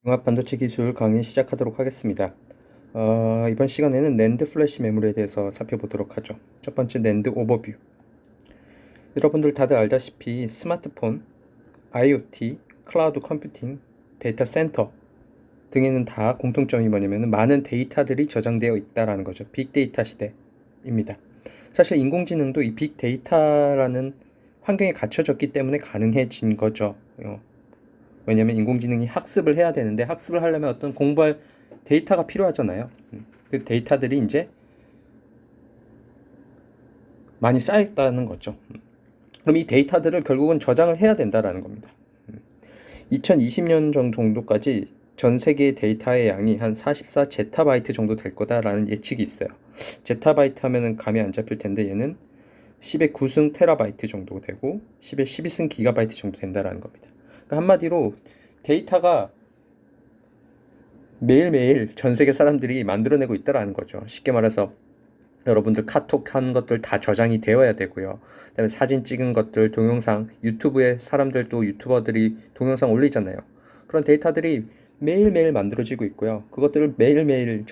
융합 반도체 기술 강의 시작하도록 하겠습니다. 이번 시간에는 낸드 플래시 메모리에 대해서 살펴보도록 하죠. 첫 번째 낸드 오버뷰. 여러분들 다들 알다시피 스마트폰, IoT, 클라우드 컴퓨팅, 데이터 센터 등에는 다 공통점이 뭐냐면 많은 데이터들이 저장되어 있다라는 거죠. 빅데이터 시대입니다. 사실 인공지능도 이 빅데이터라는 환경에 갖춰졌기 때문에 가능해진 거죠. 왜냐면 인공지능이 학습을 해야 되는데 학습을 하려면 어떤 공부할 데이터가 필요하잖아요. 그 데이터들이 이제 많이 쌓였다는 거죠. 그럼 이 데이터들을 결국은 저장을 해야 된다라는 겁니다. 2020년 정도까지 전 세계 데이터의 양이 한 44 제타바이트 정도 될 거다라는 예측이 있어요. 제타바이트 하면은 감이 안 잡힐 텐데 얘는 10의 9승 테라바이트 정도 되고 10의 12승 기가바이트 정도 된다라는 겁니다. 그러니까 한마디로 데이터가 매일매일 전 세계 사람들이 만들어내고 있다라는 거죠. 쉽게 말해서 여러분들 카톡 한 것들 다 저장이 되어야 되고요. 그다음에 사진 찍은 것들, 동영상, 유튜브에 사람들도 유튜버들이 동영상 올리잖아요. 그런 데이터들이 매일매일 만들어지고 있고요. 그것들을 매일매일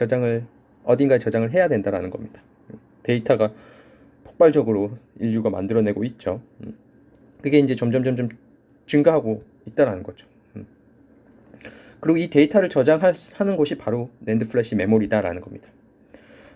어딘가에 저장을 해야 된다라는 겁니다. 데이터가 폭발적으로 인류가 만들어내고 있죠. 그게 이제 점점 증가하고 있다라는 거죠. 그리고 이 데이터를 저장하는 곳이 바로 낸드 플래시 메모리다라는 겁니다.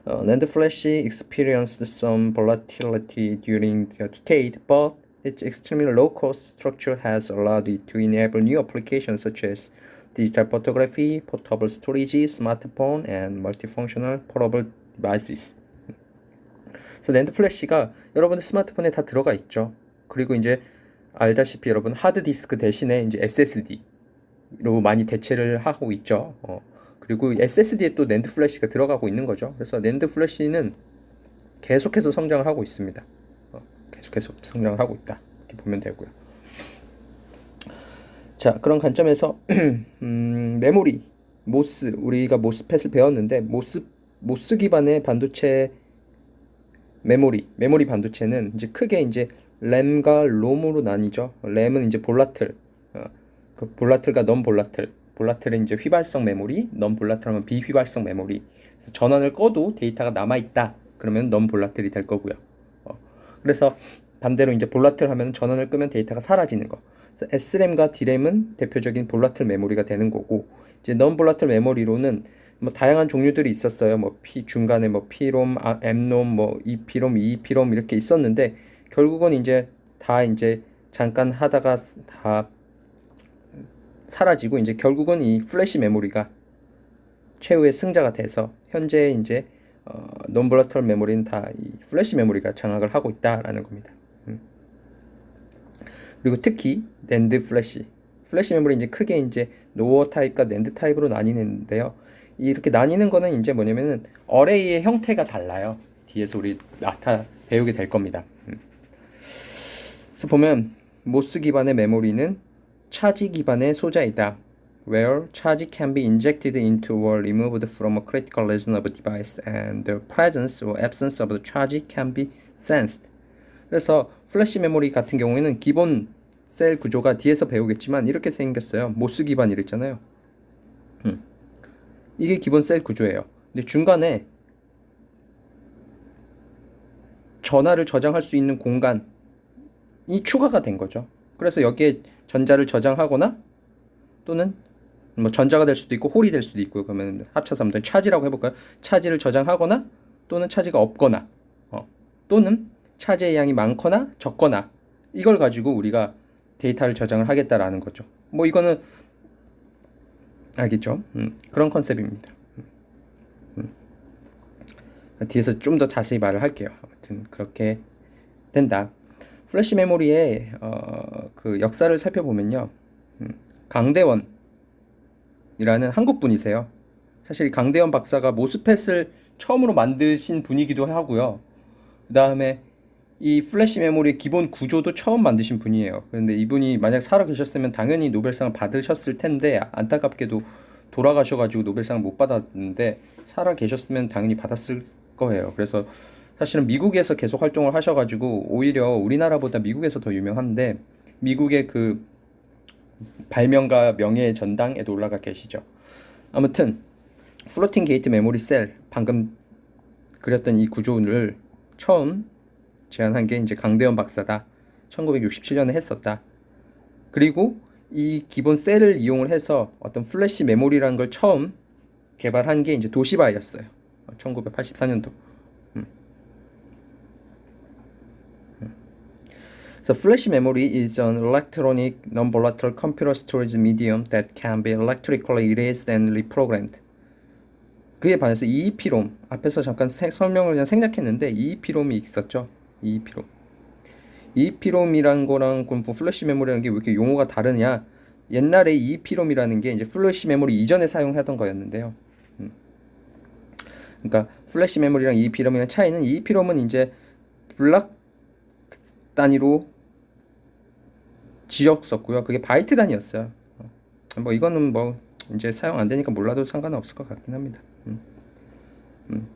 NAND flash experienced some volatility during the decade, but its extremely low-cost structure has allowed it to enable new applications such as digital photography, portable storage, smartphone, and multifunctional portable devices. 그래서 낸드 플래시가 여러분들 스마트폰에 다 들어가 있죠. 그리고 이제 알다시피 여러분 하드디스크 대신에 이제 SSD로 많이 대체를 하고 있죠. 그리고 SSD에 또 낸드 플래시가 들어가고 있는 거죠. 그래서 낸드 플래시는 계속해서 성장을 하고 있습니다. 계속해서 성장을 하고 있다. 이렇게 보면 되고요. 자, 그런 관점에서 메모리, 모스, 우리가 모스펫을 배웠는데 모스 기반의 반도체 메모리 반도체는 이제 크게 이제 램과 롬으로 나뉘죠. 램은 이제 볼라틀, 그 볼라틀과 넌 볼라틀. 볼라틀은 이제 휘발성 메모리, 넌 볼라틀하면 비휘발성 메모리. 그래서 전원을 꺼도 데이터가 남아있다. 그러면 넌 볼라틀이 될 거고요. 그래서 반대로 이제 볼라틀 하면 전원을 끄면 데이터가 사라지는 거. 그래서 SRAM과 D램은 대표적인 볼라틀 메모리가 되는 거고, 이제 넌 볼라틀 메모리로는 뭐 다양한 종류들이 있었어요. 뭐 중간에 뭐 P롬, M롬, 뭐 EP롬, EEP롬 이렇게 있었는데 결국은 이제 다 이제 잠깐 하다가 다 사라지고 이제 결국은 이 플래시 메모리가 최후의 승자가 돼서 현재 이제 논볼라틸 메모리는 다 이 플래시 메모리가 장악을 하고 있다라는 겁니다. 그리고 특히 낸드 플래시 메모리 이제 크게 이제 노어 타입과 낸드 타입으로 나뉘는데요. 이렇게 나뉘는 거는 이제 뭐냐면은 어레이의 형태가 달라요. 뒤에서 우리 배우게 될 겁니다. 그래서 보면 모스 기반의 메모리는 차지 기반의 소자이다. Where charge can be injected into or removed from a critical region of a device and the presence or absence of the charge can be sensed. 그래서 플래시 메모리 같은 경우에는 기본 셀 구조가 뒤에서 배우겠지만 이렇게 생겼어요. 모스 기반 이랬잖아요. 이게 기본 셀 구조예요. 근데 중간에 전화를 저장할 수 있는 공간이 추가가 된 거죠. 그래서 여기에 전자를 저장하거나 또는 뭐 전자가 될 수도 있고 홀이 될 수도 있고요. 그러면 합쳐서 한번 차지라고 해볼까요? 차지를 저장하거나 또는 차지가 없거나 또는 차지의 양이 많거나 적거나 이걸 가지고 우리가 데이터를 저장을 하겠다라는 거죠. 뭐 이거는 알겠죠? 그런 컨셉입니다. 뒤에서 좀 더 자세히 말을 할게요. 아무튼 그렇게 된다. 플래시 메모리의 그 역사를 살펴보면요. 강대원이라는 한국 분이세요. 사실 강대원 박사가 모스펫을 처음으로 만드신 분이기도 하고요. 그 다음에 이 플래시 메모리의 기본 구조도 처음 만드신 분이에요. 그런데 이분이 만약 살아 계셨으면 당연히 노벨상을 받으셨을 텐데 안타깝게도 돌아가셔가지고 노벨상을 못 받았는데 살아 계셨으면 당연히 받았을 거예요. 그래서 사실은 미국에서 계속 활동을 하셔가지고 오히려 우리나라보다 미국에서 더 유명한데 미국의 그 발명가 명예의 전당에도 올라가 계시죠. 아무튼 플로팅 게이트 메모리 셀 방금 그렸던 이 구조를 처음 제안한 게 이제 강대현 박사다. 1967년에 했었다. 그리고 이 기본 셀을 이용을 해서 어떤 플래시 메모리라는 걸 처음 개발한 게 이제 도시바였어요. 1984년도. So flash memory is an electronic non-volatile computer storage medium that can be electrically erased and reprogrammed. 그에 반해서 EEPROM, 앞에서 잠깐 설명을 그냥 생략했는데 EEPROM이 있었죠. EEPROM. EEPROM이란 거랑 뭐 플래시 메모리라는 게 왜 이렇게 용어가 다르냐? 옛날에 EEPROM이라는 게 이제 플래시 메모리 이전에 사용하던 거였는데요. 그러니까 플래시 메모리랑 EEPROM이랑 차이는 EEPROM은 이제 블락 단위로 지었었고요. 그게 바이트 단위였어요. 뭐 이거는 뭐 이제 사용 안 되니까 몰라도 상관은 없을 것 같긴 합니다.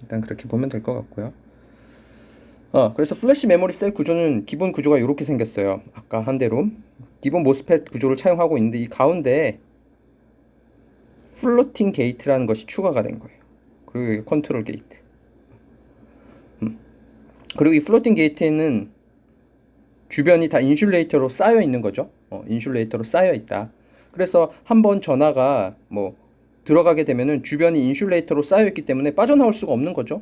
일단 그렇게 보면 될 것 같고요. 그래서 플래시 메모리 셀 구조는 기본 구조가 이렇게 생겼어요. 아까 한 대로 기본 모스펫 구조를 차용하고 있는데 이 가운데 플로팅 게이트라는 것이 추가가 된 거예요. 그리고 컨트롤 게이트. 그리고 이 플로팅 게이트에는 주변이 다 인슐레이터로 쌓여 있는 거죠. 인슐레이터로 쌓여 있다. 그래서 한번 전화가 뭐 들어가게 되면은 주변이 인슐레이터로 쌓여 있기 때문에 빠져나올 수가 없는 거죠.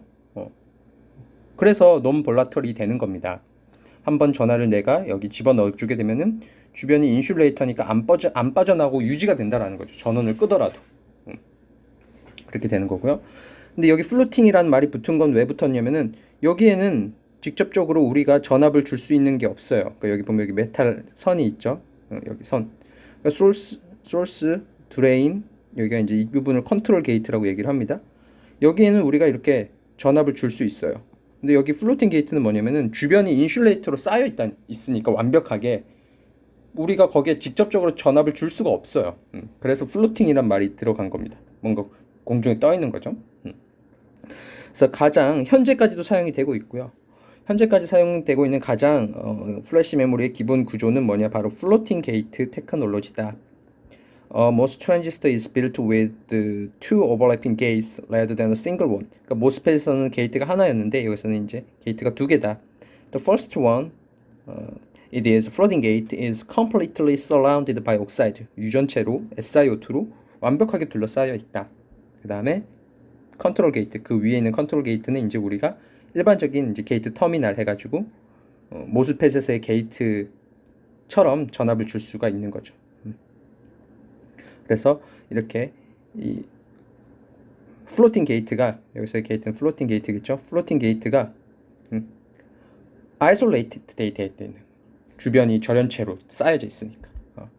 그래서 논 볼라털이 되는 겁니다. 한번 전화를 내가 여기 집어넣어 주게 되면은 주변이 인슐레이터니까 안 빠져나오고 유지가 된다라는 거죠. 전원을 끄더라도. 그렇게 되는 거고요. 근데 여기 플로팅이라는 말이 붙은 건 왜 붙었냐면은 여기에는 직접적으로 우리가 전압을 줄 수 있는 게 없어요. 그러니까 여기 보면 여기 메탈 선이 있죠. 여기 선. 그러니까 소스, 드레인, 여기가 이제 이 부분을 컨트롤 게이트라고 얘기를 합니다. 여기에는 우리가 이렇게 전압을 줄 수 있어요. 근데 여기 플로팅 게이트는 뭐냐면은 주변이 인슐레이터로 쌓여 있으니까 완벽하게 우리가 거기에 직접적으로 전압을 줄 수가 없어요. 그래서 플로팅이란 말이 들어간 겁니다. 뭔가 공중에 떠 있는 거죠. 그래서 가장 현재까지도 사용이 되고 있고요. 현재까지 사용되고 있는 가장 플래시 메모리의 기본 구조는 뭐냐? 바로 플로팅 게이트 테크놀로지다. Most transistor is built with the two overlapping gates rather than a single one. 그러니까 모스펫에서는 게이트가 하나였는데 여기서는 이제 게이트가 두 개다. The first one, it is floating gate, is completely surrounded by oxide. 유전체로 SiO2로 완벽하게 둘러싸여 있다. 그 다음에 컨트롤 게이트, 그 위에 있는 컨트롤 게이트는 이제 우리가 일반적인 이제 게이트 터미널 해가지고 모스펫에서의 게이트처럼 전압을 줄 수가 있는 거죠. 그래서 이렇게 이 플로팅 게이트가 여기서의 게이트는 플로팅 게이트겠죠. 플로팅 게이트가 아이솔레이티드 데이터에 때는 주변이 절연체로 쌓여져 있으니까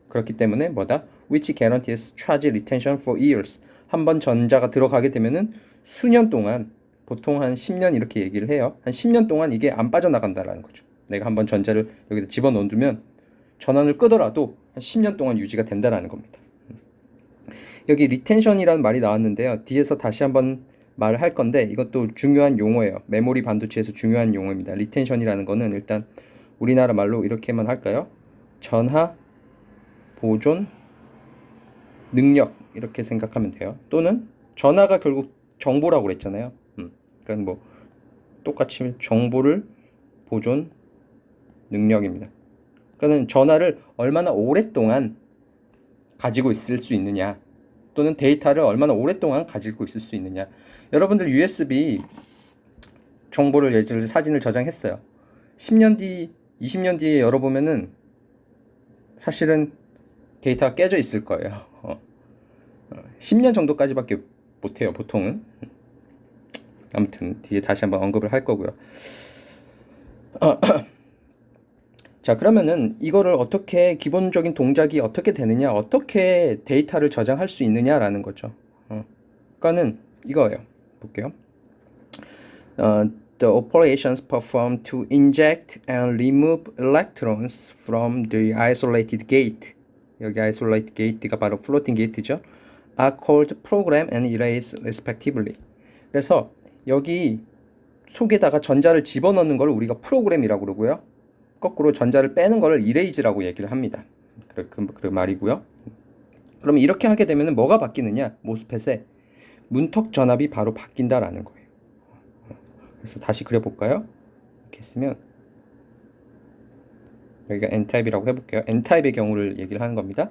그렇기 때문에 뭐다? Which guarantees charge retention for years. 한번 전자가 들어가게 되면은 수년 동안 보통 한 10년 이렇게 얘기를 해요. 한 10년 동안 이게 안 빠져나간다라는 거죠. 내가 한번 전자를 여기다 집어넣으면 전원을 끄더라도 한 10년 동안 유지가 된다라는 겁니다. 여기 리텐션이라는 말이 나왔는데요. 뒤에서 다시 한번 말을 할 건데 이것도 중요한 용어예요. 메모리 반도체에서 중요한 용어입니다. 리텐션이라는 거는 일단 우리나라 말로 이렇게만 할까요? 전하, 보존, 능력 이렇게 생각하면 돼요. 또는 전하가 결국 정보라고 그랬잖아요. 그러니까 뭐 똑같이 정보를 보존 능력입니다. 그러니까 전하를 얼마나 오랫동안 가지고 있을 수 있느냐 또는 데이터를 얼마나 오랫동안 가지고 있을 수 있느냐. 여러분들 USB 정보를 예를 들어 사진을 저장했어요. 10년 뒤, 20년 뒤에 열어보면은 사실은 데이터가 깨져 있을 거예요. 10년 정도까지밖에 못해요, 보통은. 아무튼 뒤에 다시 한번 언급을 할 거고요. 자, 그러면은 이거를 어떻게 기본적인 동작이 어떻게 되느냐, 어떻게 데이터를 저장할 수 있느냐라는 거죠. 그러니까는 이거예요. 볼게요. The operations performed to inject and remove electrons from the isolated gate. 여기 isolated gate가 바로 floating gate죠. are called program and erase respectively. 그래서 여기 속에다가 전자를 집어넣는 걸 우리가 프로그램이라고 그러고요. 거꾸로 전자를 빼는 걸 이레이즈라고 얘기를 합니다. 그 말이고요. 그러면 이렇게 하게 되면 뭐가 바뀌느냐? 모스펫에 문턱 전압이 바로 바뀐다라는 거예요. 그래서 다시 그려볼까요? 이렇게 했으면 여기가 N타입이라고 해볼게요. N타입의 경우를 얘기를 하는 겁니다.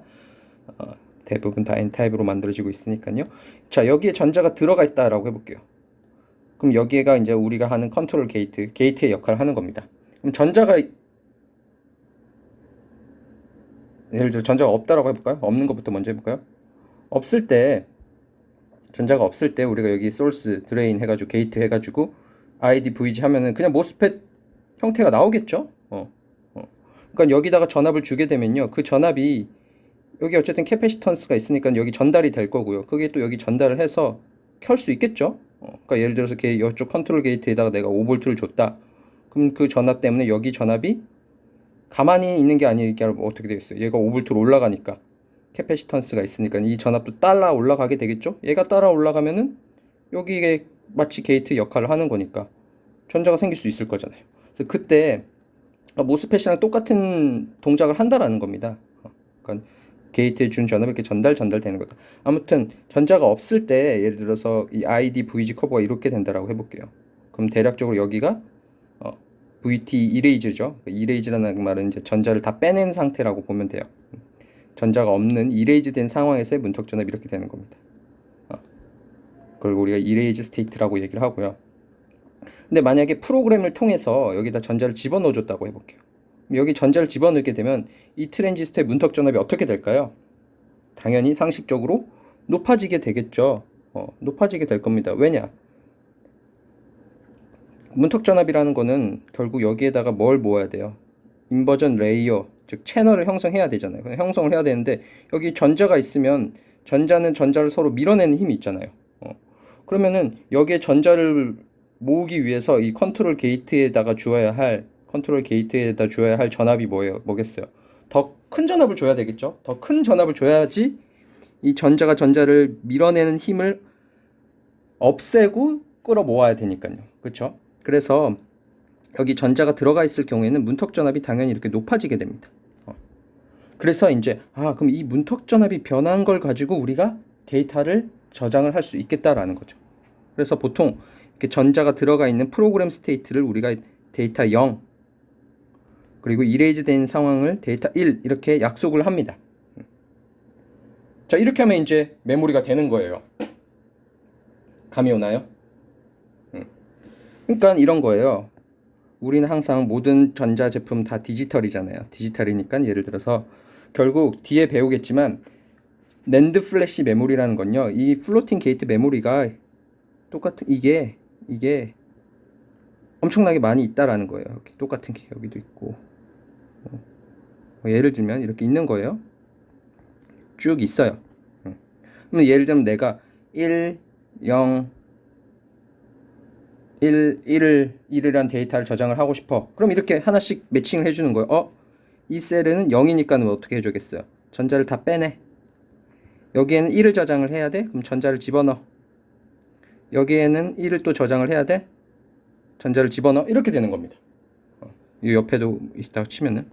대부분 다 N타입으로 만들어지고 있으니까요. 자, 여기에 전자가 들어가 있다라고 해볼게요. 그럼 여기가 이제 우리가 하는 컨트롤 게이트의 역할을 하는 겁니다. 그럼 전자가 예를 들어 전자가 없다라고 해볼까요? 없는 것부터 먼저 해볼까요? 없을 때 전자가 없을 때 우리가 여기 소스 드레인 해가지고 게이트 해가지고 ID VG 하면은 그냥 모스펫 형태가 나오겠죠? 그러니까 여기다가 전압을 주게 되면요, 그 전압이 여기 어쨌든 캐패시턴스가 있으니까 여기 전달이 될 거고요. 그게 또 여기 전달을 해서 켤 수 있겠죠? 그러니까 예를 들어서 이쪽 컨트롤 게이트에다가 내가 5V를 줬다. 그럼 그 전압 때문에 여기 전압이 가만히 있는 게 아니니까 어떻게 되겠어요? 얘가 5V로 올라가니까 캐패시턴스가 있으니까 이 전압도 따라 올라가게 되겠죠? 얘가 따라 올라가면은 여기에 마치 게이트 역할을 하는 거니까 전자가 생길 수 있을 거잖아요. 그래서 그때 모스펫이랑 똑같은 동작을 한다라는 겁니다. 그러니까 게이트에 준 전압이 이렇게 전달되는 거다. 아무튼 전자가 없을 때 예를 들어서 이 ID VG 커브가 이렇게 된다라고 해볼게요. 그럼 대략적으로 여기가 VT 이레이즈죠. 이레이즈라는 말은 이제 전자를 다 빼낸 상태라고 보면 돼요. 전자가 없는 이레이즈 된 상황에서의 문턱 전압이 이렇게 되는 겁니다. 그걸 우리가 이레이즈 스테이트라고 얘기를 하고요. 근데 만약에 프로그램을 통해서 여기다 전자를 집어넣어 줬다고 해볼게요. 여기 전자를 집어넣게 되면 이 트랜지스터의 문턱 전압이 어떻게 될까요? 당연히 상식적으로 높아지게 되겠죠. 높아지게 될 겁니다. 왜냐? 문턱 전압이라는 거는 결국 여기에다가 뭘 모아야 돼요? 인버전 레이어, 즉 채널을 형성해야 되잖아요. 형성을 해야 되는데 여기 전자가 있으면 전자는 전자를 서로 밀어내는 힘이 있잖아요. 그러면은 여기에 전자를 모으기 위해서 이 컨트롤 게이트에다 주어야 할 전압이 뭐겠어요? 더 큰 전압을 줘야 되겠죠? 더 큰 전압을 줘야지 이 전자가 전자를 밀어내는 힘을 없애고 끌어모아야 되니까요. 그렇죠? 그래서 여기 전자가 들어가 있을 경우에는 문턱 전압이 당연히 이렇게 높아지게 됩니다. 그래서 이제 그럼 이 문턱 전압이 변한 걸 가지고 우리가 데이터를 저장을 할 수 있겠다라는 거죠. 그래서 보통 이렇게 전자가 들어가 있는 프로그램 스테이트를 우리가 데이터 0 그리고 이레이즈 된 상황을 데이터 1 이렇게 약속을 합니다. 자, 이렇게 하면 이제 메모리가 되는 거예요. 감이 오나요? 그러니까 이런 거예요. 우리는 항상 모든 전자제품 다 디지털이잖아요. 디지털이니까 예를 들어서 결국 뒤에 배우겠지만 낸드 플래시 메모리라는 건요, 이 플로팅 게이트 메모리가 똑같은 이게 엄청나게 많이 있다라는 거예요. 이렇게 똑같은 게 여기도 있고, 예를 들면 이렇게 있는 거예요. 쭉 있어요. 그러면 예를 들면 내가 1, 0, 1이란 데이터를 저장을 하고 싶어. 그럼 이렇게 하나씩 매칭을 해주는 거예요. 이 셀에는 0이니까 어떻게 해주겠어요? 전자를 다 빼내. 여기에는 1을 저장을 해야 돼? 그럼 전자를 집어넣어. 여기에는 1을 또 저장을 해야 돼? 전자를 집어넣어. 이렇게 되는 겁니다. 이 옆에도 있다고 치면은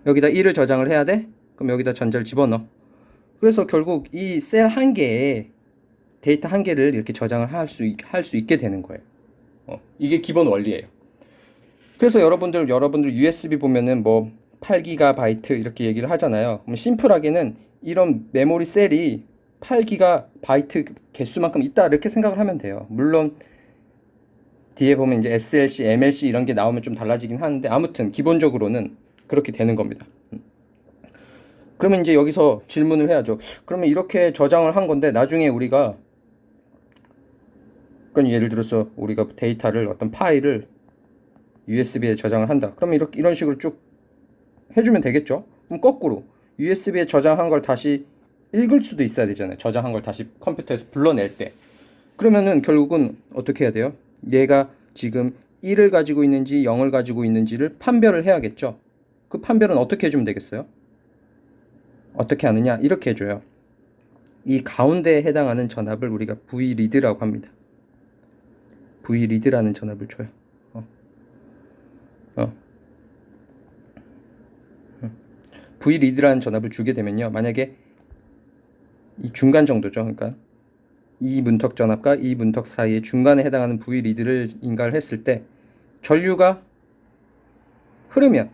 여기다 1을 저장을 해야 돼? 그럼 여기다 전자를 집어넣어. 그래서 결국 이 셀 한 개에 데이터 한 개를 이렇게 저장을 할 수 있게 되는 거예요. 이게 기본 원리예요. 그래서 여러분들 USB 보면은 뭐 8GB 이렇게 얘기를 하잖아요. 그럼 심플하게는 이런 메모리 셀이 8GB 개수만큼 있다 이렇게 생각을 하면 돼요. 물론 뒤에 보면 이제 SLC, MLC 이런 게 나오면 좀 달라지긴 하는데 아무튼 기본적으로는 그렇게 되는 겁니다. 그러면 이제 여기서 질문을 해야죠. 그러면 이렇게 저장을 한 건데 나중에 우리가 그러니까 예를 들어서 우리가 데이터를 어떤 파일을 USB에 저장을 한다. 그러면 이런 식으로 쭉 해주면 되겠죠? 그럼 거꾸로 USB에 저장한 걸 다시 읽을 수도 있어야 되잖아요. 저장한 걸 다시 컴퓨터에서 불러낼 때. 그러면은 결국은 어떻게 해야 돼요? 얘가 지금 1을 가지고 있는지 0을 가지고 있는지를 판별을 해야겠죠? 그 판별은 어떻게 해주면 되겠어요? 어떻게 하느냐? 이렇게 해줘요. 이 가운데에 해당하는 전압을 우리가 V리드라고 합니다. V리드라는 전압을 줘요. V리드라는 전압을 주게 되면요, 만약에 이 중간 정도죠. 그러니까 이 문턱 전압과 이 문턱 사이의 중간에 해당하는 V 리드를 인가를 했을 때 전류가 흐르면,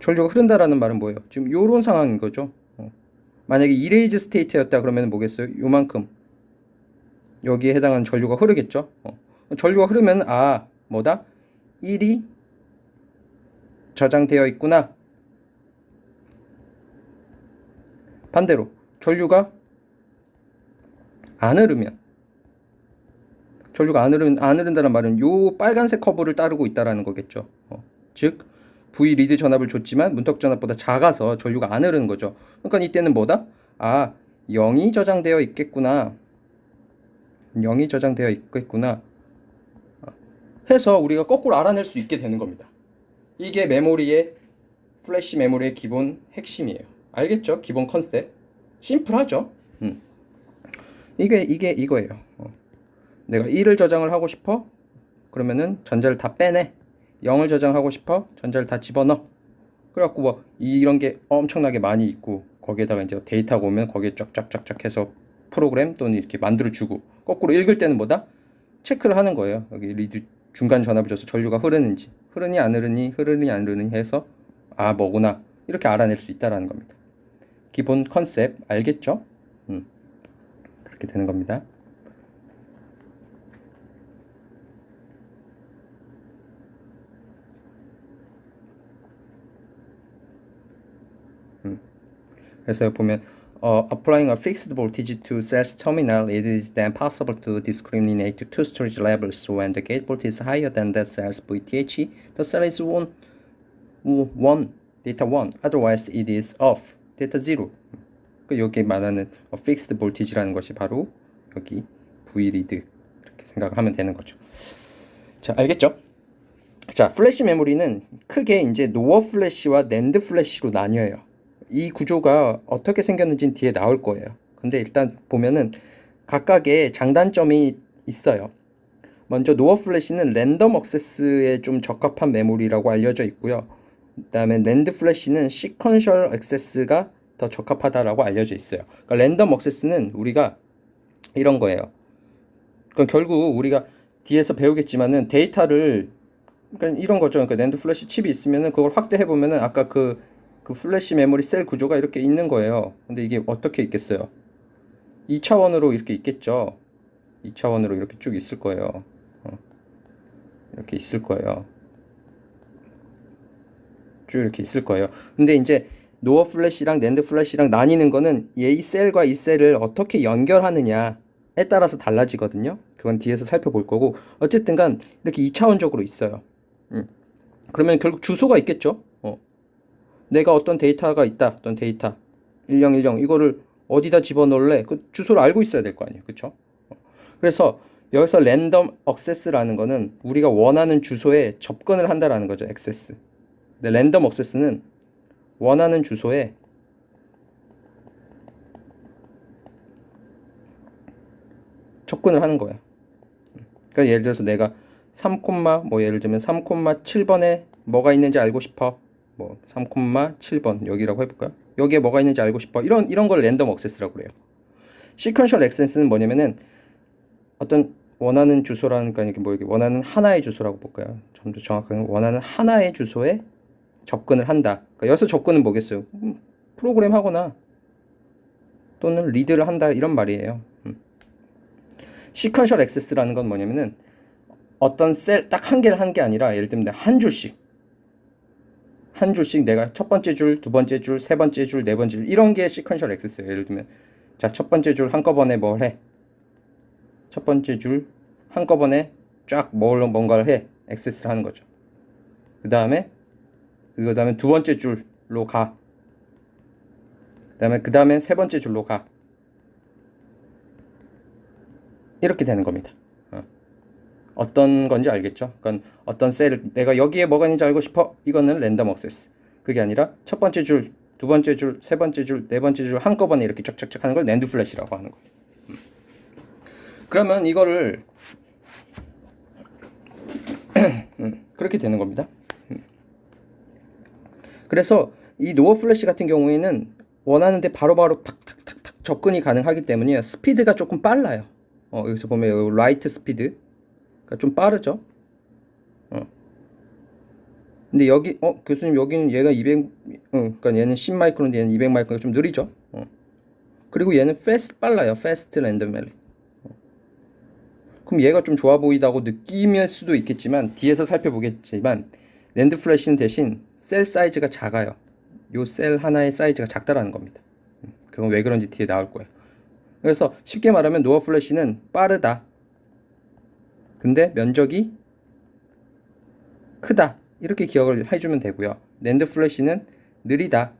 전류가 흐른다라는 말은 뭐예요? 지금 요런 상황인 거죠. 만약에 이레이즈 스테이트였다 그러면 뭐겠어요? 요만큼 여기에 해당하는 전류가 흐르겠죠. 전류가 흐르면 뭐다? 1이 저장되어 있구나. 반대로 전류가 안 흐르면, 전류가 안 흐른다는 말은 요 빨간색 커브를 따르고 있다라는 거겠죠. 즉 V 리드 전압을 줬지만 문턱 전압보다 작아서 전류가 안 흐르는 거죠. 그러니까 이때는 뭐다? 0이 저장되어 있겠구나. 0이 저장되어 있겠구나 해서 우리가 거꾸로 알아낼 수 있게 되는 겁니다. 이게 플래시 메모리의 기본 핵심이에요. 알겠죠? 기본 컨셉. 심플하죠? 이게 이거예요. 내가 1을 저장을 하고 싶어? 그러면은 전자를 다 빼내. 0을 저장하고 싶어? 전자를 다 집어넣어. 그래갖고 뭐 이런 게 엄청나게 많이 있고, 거기에다가 이제 데이터가 오면 거기에 쫙쫙쫙쫙 해서 프로그램 또는 이렇게 만들어주고, 거꾸로 읽을 때는 뭐다? 체크를 하는 거예요. 여기 리드 중간 전압을 줘서 전류가 흐르는지, 흐르니 안 흐르니 해서 뭐구나 이렇게 알아낼 수 있다라는 겁니다. 기본 컨셉 알겠죠? 그렇게 되는 겁니다. 그래서 보면 applying a fixed voltage to cell's terminal, it is then possible to discriminate two storage levels. When the gate voltage is higher than that cell's VTH, the cell is on data 1. Otherwise, it is off data 0. 여기 말하는 fixed voltage라는 것이 바로 여기 V 리드 이렇게 생각을 하면 되는 거죠. 자, 알겠죠? 자, 플래시 메모리는 크게 이제 노어 플래시와 낸드 플래시로 나뉘어요. 이 구조가 어떻게 생겼는지는 뒤에 나올 거예요. 근데 일단 보면은 각각의 장단점이 있어요. 먼저 노어 플래시는 랜덤 액세스에 좀 적합한 메모리라고 알려져 있고요. 그 다음에 낸드 플래시는 시퀀셜 액세스가 더 적합하다라고 알려져 있어요. 그러니까 랜덤 액세스는 우리가 이런 거예요. 그러니까 결국 우리가 뒤에서 배우겠지만은 데이터를, 그러니까 이런 거죠. 그러니까 낸드 플래시 칩이 있으면은 그걸 확대해 보면은 아까 그 플래시 메모리 셀 구조가 이렇게 있는 거예요. 근데 이게 어떻게 있겠어요? 2차원으로 이렇게 있겠죠. 2차원으로 이렇게 쭉 있을 거예요. 이렇게 있을 거예요. 쭉 이렇게 있을 거예요. 근데 이제 노어 플래시랑 낸드 플래시랑 나뉘는 거는 이 셀과 이 셀을 어떻게 연결하느냐에 따라서 달라지거든요. 그건 뒤에서 살펴볼 거고, 어쨌든 간 이렇게 2차원적으로 있어요. 그러면 결국 주소가 있겠죠. 내가 어떤 데이터가 있다. 어떤 데이터 1010 이거를 어디다 집어넣을래? 그 주소를 알고 있어야 될 거 아니에요. 그쵸? 그래서 여기서 랜덤 액세스라는 거는 우리가 원하는 주소에 접근을 한다라는 거죠. 액세스. 근데 랜덤 액세스는 원하는 주소에 접근을 하는 거예요. 그러니까 예를 들어서 내가 예를 들면 3,7번에 뭐가 있는지 알고 싶어. 3,7번 여기라고 해볼까요? 여기에 뭐가 있는지 알고 싶어. 이런 걸 랜덤 액세스라고 그래요. 시퀀셜 액세스는 뭐냐면은 어떤 원하는 주소라니까 이게 원하는 하나의 주소라고 볼까요? 좀 더 정확하게 원하는 하나의 주소에 접근을 한다. 그러니까 여기서 접근은 뭐겠어요? 프로그램 하거나 또는 리드를 한다 이런 말이에요. 시퀀셜 액세스라는 건 뭐냐면은 어떤 셀 딱 한 개를 한 게 아니라 예를 들면 한 줄씩 내가 첫 번째 줄, 두 번째 줄, 세 번째 줄, 네 번째 줄 이런 게 시퀀셜 액세스예요. 예를 들면 자, 첫 번째 줄 한꺼번에 뭘 해? 첫 번째 줄 한꺼번에 쫙 뭔가를 해. 액세스를 하는 거죠. 그 다음에 두 번째 줄로 가. 그 다음에 세 번째 줄로 가. 이렇게 되는 겁니다. 어떤 건지 알겠죠? 그러니까 어떤 셀을 내가 여기에 뭐가 있는지 알고 싶어. 이거는 랜덤 액세스. 그게 아니라 첫 번째 줄, 두 번째 줄, 세 번째 줄, 네 번째 줄 한꺼번에 이렇게 쫙쫙쫙 하는 걸 낸드 플래시라고 하는 거예요. 그러면 이거를 그렇게 되는 겁니다. 그래서 이 노어 플래시 같은 경우에는 원하는데 바로바로 팍팍팍 접근이 가능하기 때문에 스피드가 조금 빨라요. 여기서 보면 여기 라이트 스피드가 좀 빠르죠. 근데 여기 교수님 여기는 얘가 200 그러니까 얘는 10 마이크론인데 얘는 200 마이크론 좀 느리죠. 그리고 얘는 fast 빨라요. fast randomly. 그럼 얘가 좀 좋아 보이다고 느낌일 수도 있겠지만 뒤에서 살펴보겠지만 낸드 플래시는 대신 셀 사이즈가 작아요. 요 셀 하나의 사이즈가 작다라는 겁니다. 그건 왜 그런지 뒤에 나올 거예요. 그래서 쉽게 말하면 노어 플래시는 빠르다. 근데 면적이 크다. 이렇게 기억을 해주면 되고요. 낸드 플래시는 느리다.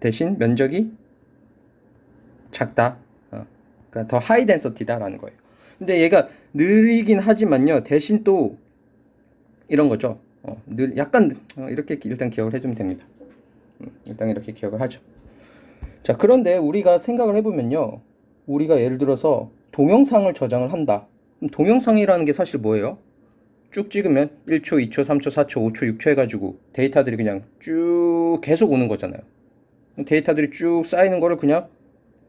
대신 면적이 작다. 그러니까 더 하이 덴서티다라는 거예요. 근데 얘가 느리긴 하지만요. 대신 또 이런 거죠. 약간 이렇게 일단 기억을 해주면 됩니다. 일단 이렇게 기억을 하죠. 자, 그런데 우리가 생각을 해보면요. 우리가 예를 들어서 동영상을 저장을 한다. 그럼 동영상이라는 게 사실 뭐예요? 쭉 찍으면 1초, 2초, 3초, 4초, 5초, 6초 해가지고 데이터들이 그냥 쭉 계속 오는 거잖아요. 데이터들이 쭉 쌓이는 거를 그냥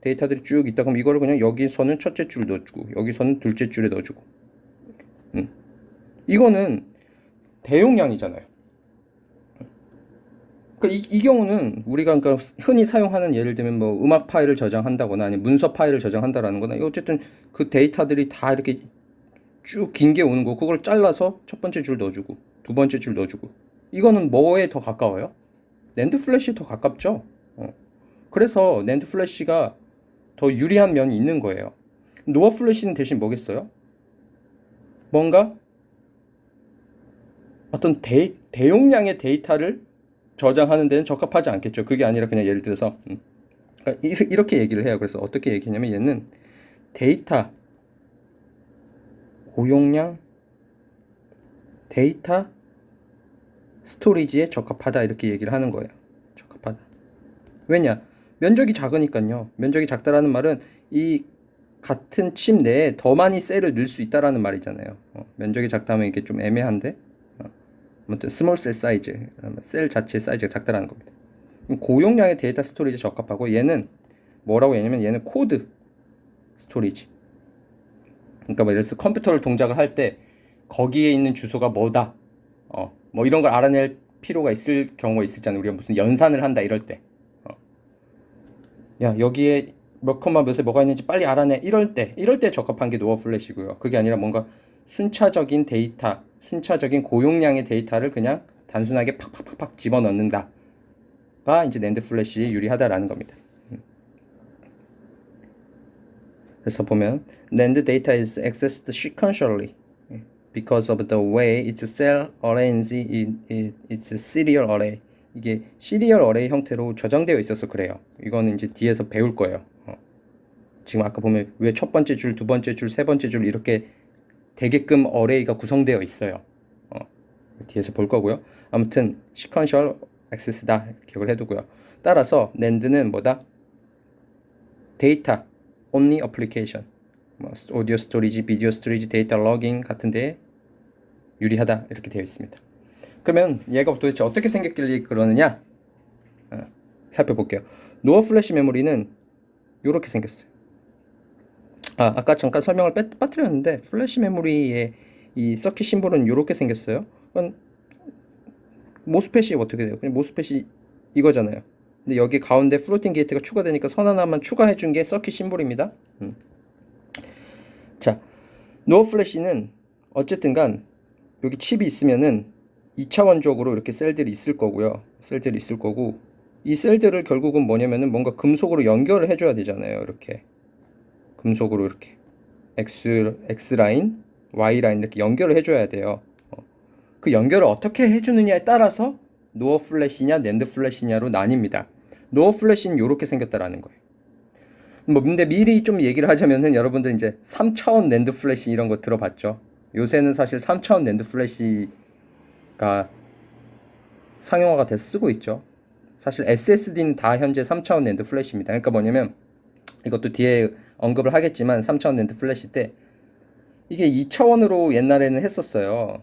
데이터들이 쭉 있다 그럼 이거를 그냥 여기서는 첫째 줄 넣어주고 여기서는 둘째 줄에 넣어주고 이거는 대용량이잖아요. 그러니까 이 경우는 우리가 그러니까 흔히 사용하는 예를 들면 뭐 음악 파일을 저장한다거나 아니면 문서 파일을 저장한다라는 거나 어쨌든 그 데이터들이 다 이렇게 쭉 긴 게 오는 거 그걸 잘라서 첫 번째 줄 넣어주고 두 번째 줄 넣어주고 이거는 뭐에 더 가까워요? 낸드 플래시에 더 가깝죠. 그래서 낸드 플래시가 더 유리한 면이 있는 거예요. 노어 플래시는 대신 뭐겠어요? 뭔가 어떤 대용량의 데이터를 저장하는 데는 적합하지 않겠죠. 그게 아니라 그냥 예를 들어서 그러니까 이렇게 얘기를 해요. 그래서 어떻게 얘기냐면 얘는 데이터 고용량 데이터 스토리지에 적합하다 이렇게 얘기를 하는 거예요. 적합하다. 왜냐? 면적이 작으니까요. 면적이 작다라는 말은 이 같은 칩 내에 더 많이 셀을 넣을 수 있다라는 말이잖아요. 면적이 작다면 이게 좀 애매한데 아무튼 스몰 셀 사이즈 셀 자체의 사이즈가 작다라는 겁니다. 고용량의 데이터 스토리지 적합하고 얘는 뭐라고 얘기냐면 얘는 코드 스토리지. 그러니까 뭐 예를 들어서 컴퓨터를 동작을 할 때 거기에 있는 주소가 뭐다. 뭐 이런 걸 알아낼 필요가 있을 경우가 있었잖아요. 우리가 무슨 연산을 한다 이럴 때. 야 여기에 몇 컴마 몇에 뭐가 있는지 빨리 알아내 이럴 때 적합한 게 노어 플래시고요. 그게 아니라 뭔가 순차적인 데이터 순차적인 고용량의 데이터를 그냥 단순하게 팍팍팍팍 집어넣는다가 이제 낸드 플래시에 유리하다라는 겁니다. 그래서 보면 NAND data is accessed sequentially because of the way its cell arrays its serial array. 이게 시리얼 어레이 형태로 저장되어 있어서 그래요. 이거는 이제 뒤에서 배울 거예요. 지금 아까 보면 왜 첫 번째 줄, 두 번째 줄, 세 번째 줄 이렇게 되게끔 어레이가 구성되어 있어요. 뒤에서 볼 거고요. 아무튼 시퀀셜 액세스다 기억을 해두고요. 따라서 NAND는 뭐다? 데이터 only application, 뭐 오디오 스토리지, 비디오 스토리지, 데이터 러깅 같은데 유리하다 이렇게 되어 있습니다. 그러면 얘가 도대체 어떻게 생겼길래 그러느냐 살펴볼게요. 노어 플래시 메모리는 이렇게 생겼어요. 아까 잠깐 설명을 빠뜨렸는데 플래시 메모리의 이 서킷 심볼은 이렇게 생겼어요. 모스펫이 어떻게 돼요? 그냥 모스펫이 이거잖아요. 근데 여기 가운데 플로팅 게이트가 추가되니까 선 하나만 추가해 준 게 서킷 심볼입니다. 자, 노어 플래시는 어쨌든 간 여기 칩이 있으면은 2차원적으로 이렇게 셀들이 있을 거고요. 셀들이 있을 거고 이 셀들을 결국은 뭐냐면은 뭔가 금속으로 연결을 해줘야 되잖아요. 이렇게 금속으로 이렇게 X 라인, Y 라인 이렇게 연결을 해줘야 돼요. 그 연결을 어떻게 해주느냐에 따라서 노어 플래시냐 낸드 플래시냐로 나뉩니다. 노어 플래시는 이렇게 생겼다라는 거예요. 뭐 근데 미리 좀 얘기를 하자면은 여러분들 이제 3차원 낸드 플래시 이런 거 들어봤죠? 요새는 사실 3차원 낸드 플래시가 상용화가 돼서 쓰고 있죠. 사실 SSD는 다 현재 3차원 낸드 플래시입니다. 그러니까 뭐냐면 이것도 뒤에 언급을 하겠지만 3차원 낸드 플래시 때 이게 2차원으로 옛날에는 했었어요.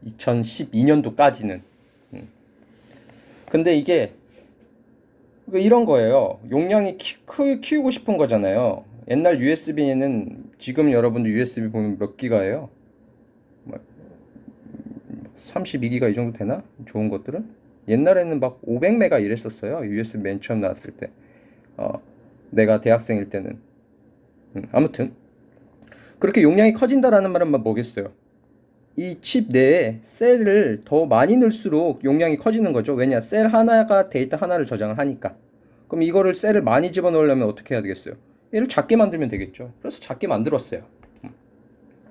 2012년도까지는. 근데 이게 그러니까 이런 거예요. 용량이 키우고 싶은 거잖아요. 옛날 USB에는 지금 여러분들 USB 보면 몇 기가예요? 32기가 이 정도 되나? 좋은 것들은? 옛날에는 막 500메가 이랬었어요. USB 맨 처음 나왔을 때. 어, 내가 대학생일 때는. 아무튼 그렇게 용량이 커진다라는 말은 뭐겠어요? 이 칩 내에 셀을 더 많이 넣을수록 용량이 커지는 거죠. 왜냐? 셀 하나가 데이터 하나를 저장을 하니까. 그럼 이거를 셀을 많이 집어넣으려면 어떻게 해야 되겠어요? 얘를 작게 만들면 되겠죠. 그래서 작게 만들었어요.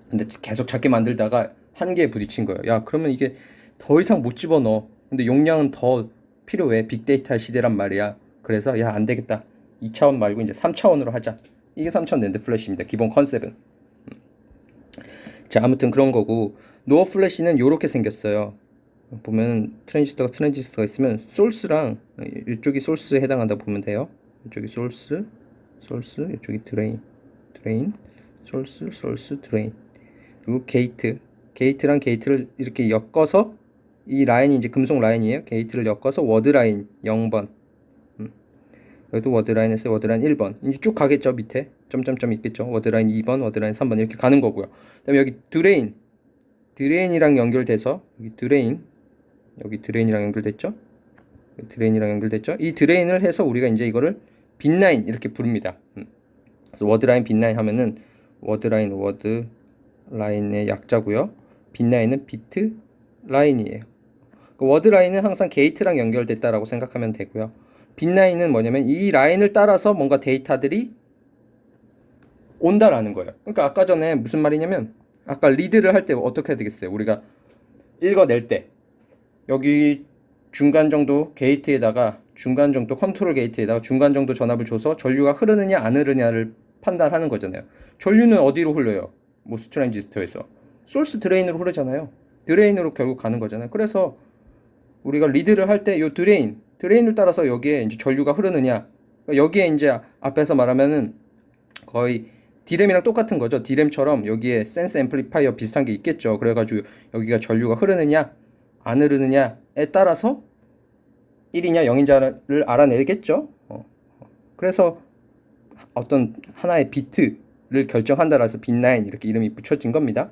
근데 계속 작게 만들다가 한계에 부딪힌 거예요. 야, 그러면 이게 더 이상 못 집어넣어. 근데 용량은 더 필요해. 빅데이터 시대란 말이야. 그래서 야, 안 되겠다. 2차원 말고 이제 3차원으로 하자. 이게 3차원 낸드 플래시입니다. 기본 컨셉은. 자, 아무튼 그런 거고, 노어 플래시는 요렇게 생겼어요. 보면 트랜지스터가 있으면 소스랑 이쪽이 소스에 해당한다고 보면 돼요. 이쪽이 소스, 이쪽이 드레인, 소스, 드레인. 그리고 게이트랑 게이트를 이렇게 엮어서 이 라인이 이제 금속 라인이에요. 게이트를 엮어서 워드 라인 0번. 여기도 워드 라인에서 워드 라인 1번. 이제 쭉 가겠죠. 밑에 점점점 있겠죠. 워드 라인 2번, 워드 라인 3번 이렇게 가는 거고요. 그다음에 여기 드레인이랑 연결돼서 여기 드레인이랑 연결됐죠? 이 드레인을 해서 우리가 이제 이거를 빈라인 이렇게 부릅니다. 그래서 워드라인 빈라인 하면은 워드 라인의 약자고요. 빈라인은 비트 라인이에요. 그 워드라인은 항상 게이트랑 연결됐다라고 생각하면 되고요. 빈라인은 뭐냐면 이 라인을 따라서 뭔가 데이터들이 온다라는 거예요. 그러니까 아까 전에 무슨 말이냐면 아까 리드를 할 때 어떻게 해야 되겠어요? 우리가 읽어낼 때 여기 중간 정도 컨트롤 게이트에다가 중간 정도 전압을 줘서 전류가 흐르느냐 안 흐르냐를 판단하는 거잖아요. 전류는 어디로 흘러요? 모스 트랜지스터에서 소스 드레인으로 흐르잖아요. 드레인으로 결국 가는 거잖아요. 그래서 우리가 리드를 할 때 이 드레인을 따라서 여기에 이제 전류가 흐르느냐, 그러니까 여기에 이제 앞에서 말하면은 거의 D램이랑 똑같은 거죠. D램처럼 여기에 센스 앰플리파이어 비슷한 게 있겠죠. 그래가지고 여기가 전류가 흐르느냐 안 흐르느냐에 따라서 1이냐 0인자를 알아내겠죠. 그래서 어떤 하나의 비트를 결정한다라서 빗라인 이렇게 이름이 붙여진 겁니다.